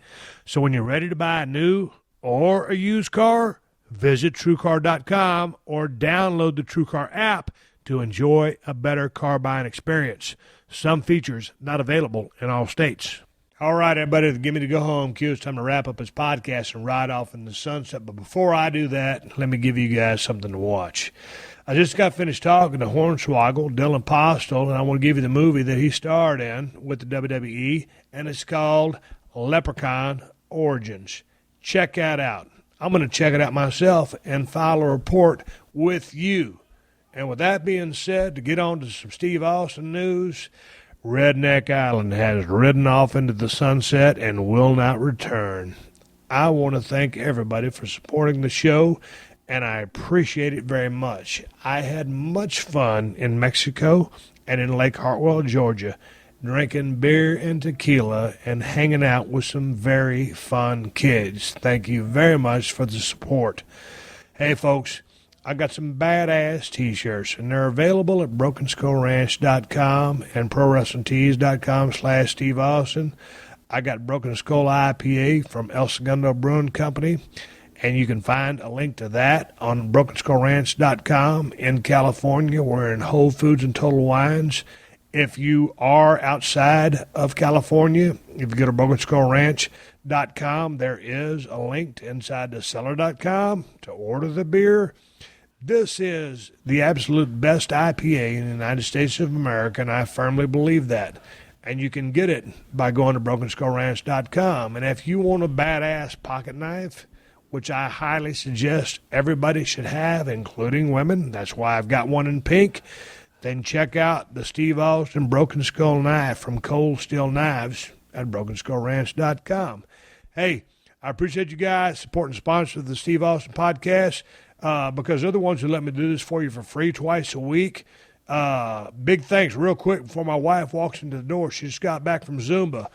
So when you're ready to buy a new or a used car, visit TrueCar.com or download the TrueCar app to enjoy a better car buying experience. Some features not available in all states. All right, everybody, give me to go home. Q, it's time to wrap up this podcast and ride off in the sunset. But before I do that, let me give you guys something to watch. I just got finished talking to Hornswoggle, Dylan Postl, and I want to give you the movie that he starred in with the WWE, and it's called Leprechaun Origins. Check that out. I'm going to check it out myself and file a report with you. And with that being said, to get on to some Steve Austin news, Redneck Island has ridden off into the sunset and will not return. I want to thank everybody for supporting the show, and I appreciate it very much. I had much fun in Mexico and in Lake Hartwell, Georgia, drinking beer and tequila and hanging out with some very fun kids. Thank you very much for the support. Hey, folks, I got some badass T-shirts, and they're available at BrokenSkullRanch.com and ProWrestlingTees.com/Steve Austin. I got Broken Skull IPA from El Segundo Brewing Company, and you can find a link to that on BrokenSkullRanch.com. In California, we're in Whole Foods and Total Wines. If you are outside of California, if you go to BrokenSkullRanch.com, there is a link to inside the cellar.com to order the beer. This is the absolute best IPA in the United States of America, and I firmly believe that. And you can get it by going to BrokenSkullRanch.com. And if you want a badass pocket knife, which I highly suggest everybody should have, including women, that's why I've got one in pink, then check out the Steve Austin Broken Skull Knife from Cold Steel Knives at BrokenSkullRanch.com. Hey, I appreciate you guys supporting sponsors of the Steve Austin podcast. Because they're the ones who let me do this for you for free twice a week. Big thanks real quick before my wife walks into the door. She just got back from Zumba.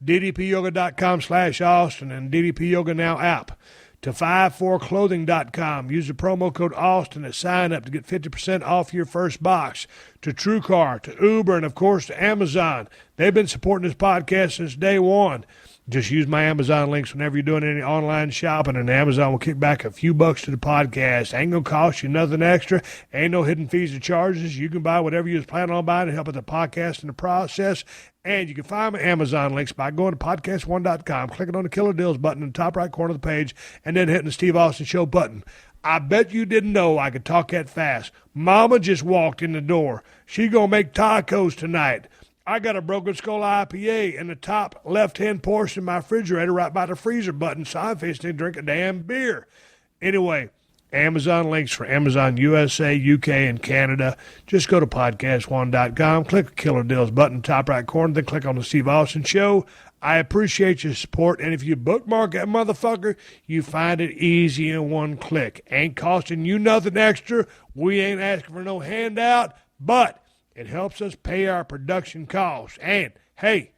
DDPyoga.com/Austin and DDP Yoga Now app. To 54clothing.com. Use the promo code Austin at sign up to get 50% off your first box. To TrueCar, to Uber, and of course to Amazon. They've been supporting this podcast since day one. Just use my Amazon links whenever you're doing any online shopping, and Amazon will kick back a few bucks to the podcast. Ain't going to cost you nothing extra. Ain't no hidden fees or charges. You can buy whatever you was planning on buying to help with the podcast in the process. And you can find my Amazon links by going to PodcastOne.com, clicking on the Killer Deals button in the top right corner of the page, and then hitting the Steve Austin Show button. I bet you didn't know I could talk that fast. Mama just walked in the door. She going to make tacos tonight. I got a Broken Skull IPA in the top left-hand portion of my refrigerator right by the freezer button, so I'm fixing to drink a damn beer. Anyway, Amazon links for Amazon USA, UK, and Canada. Just go to PodcastOne.com, click the Killer Deals button, top right corner, then click on the Steve Austin Show. I appreciate your support, and if you bookmark that motherfucker, you find it easy in one click. Ain't costing you nothing extra. We ain't asking for no handout, but it helps us pay our production costs. And, hey,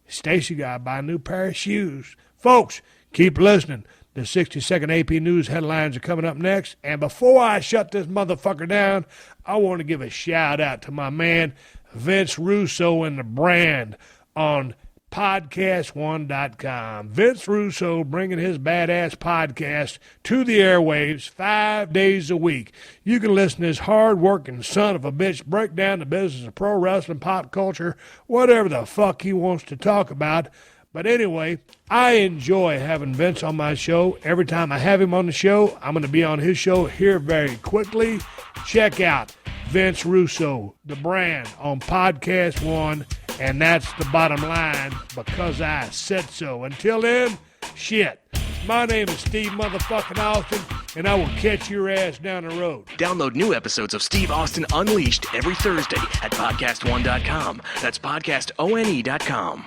Stacy got to buy a new pair of shoes. Folks, keep listening. The 60-second AP News headlines are coming up next. And before I shut this motherfucker down, I want to give a shout-out to my man, Vince Russo and the Brand on PodcastOne.com. Vince Russo bringing his badass podcast to the airwaves 5 days a week. You can listen to this hard-working son of a bitch break down the business of pro wrestling, pop culture, whatever the fuck he wants to talk about. But anyway, I enjoy having Vince on my show. Every time I have him on the show, I'm going to be on his show here very quickly. Check out Vince Russo, the Brand, on Podcast One. And that's the bottom line, because I said so. Until then, shit. My name is Steve motherfucking Austin, and I will catch your ass down the road. Download new episodes of Steve Austin Unleashed every Thursday at PodcastOne.com. That's PodcastOne.com.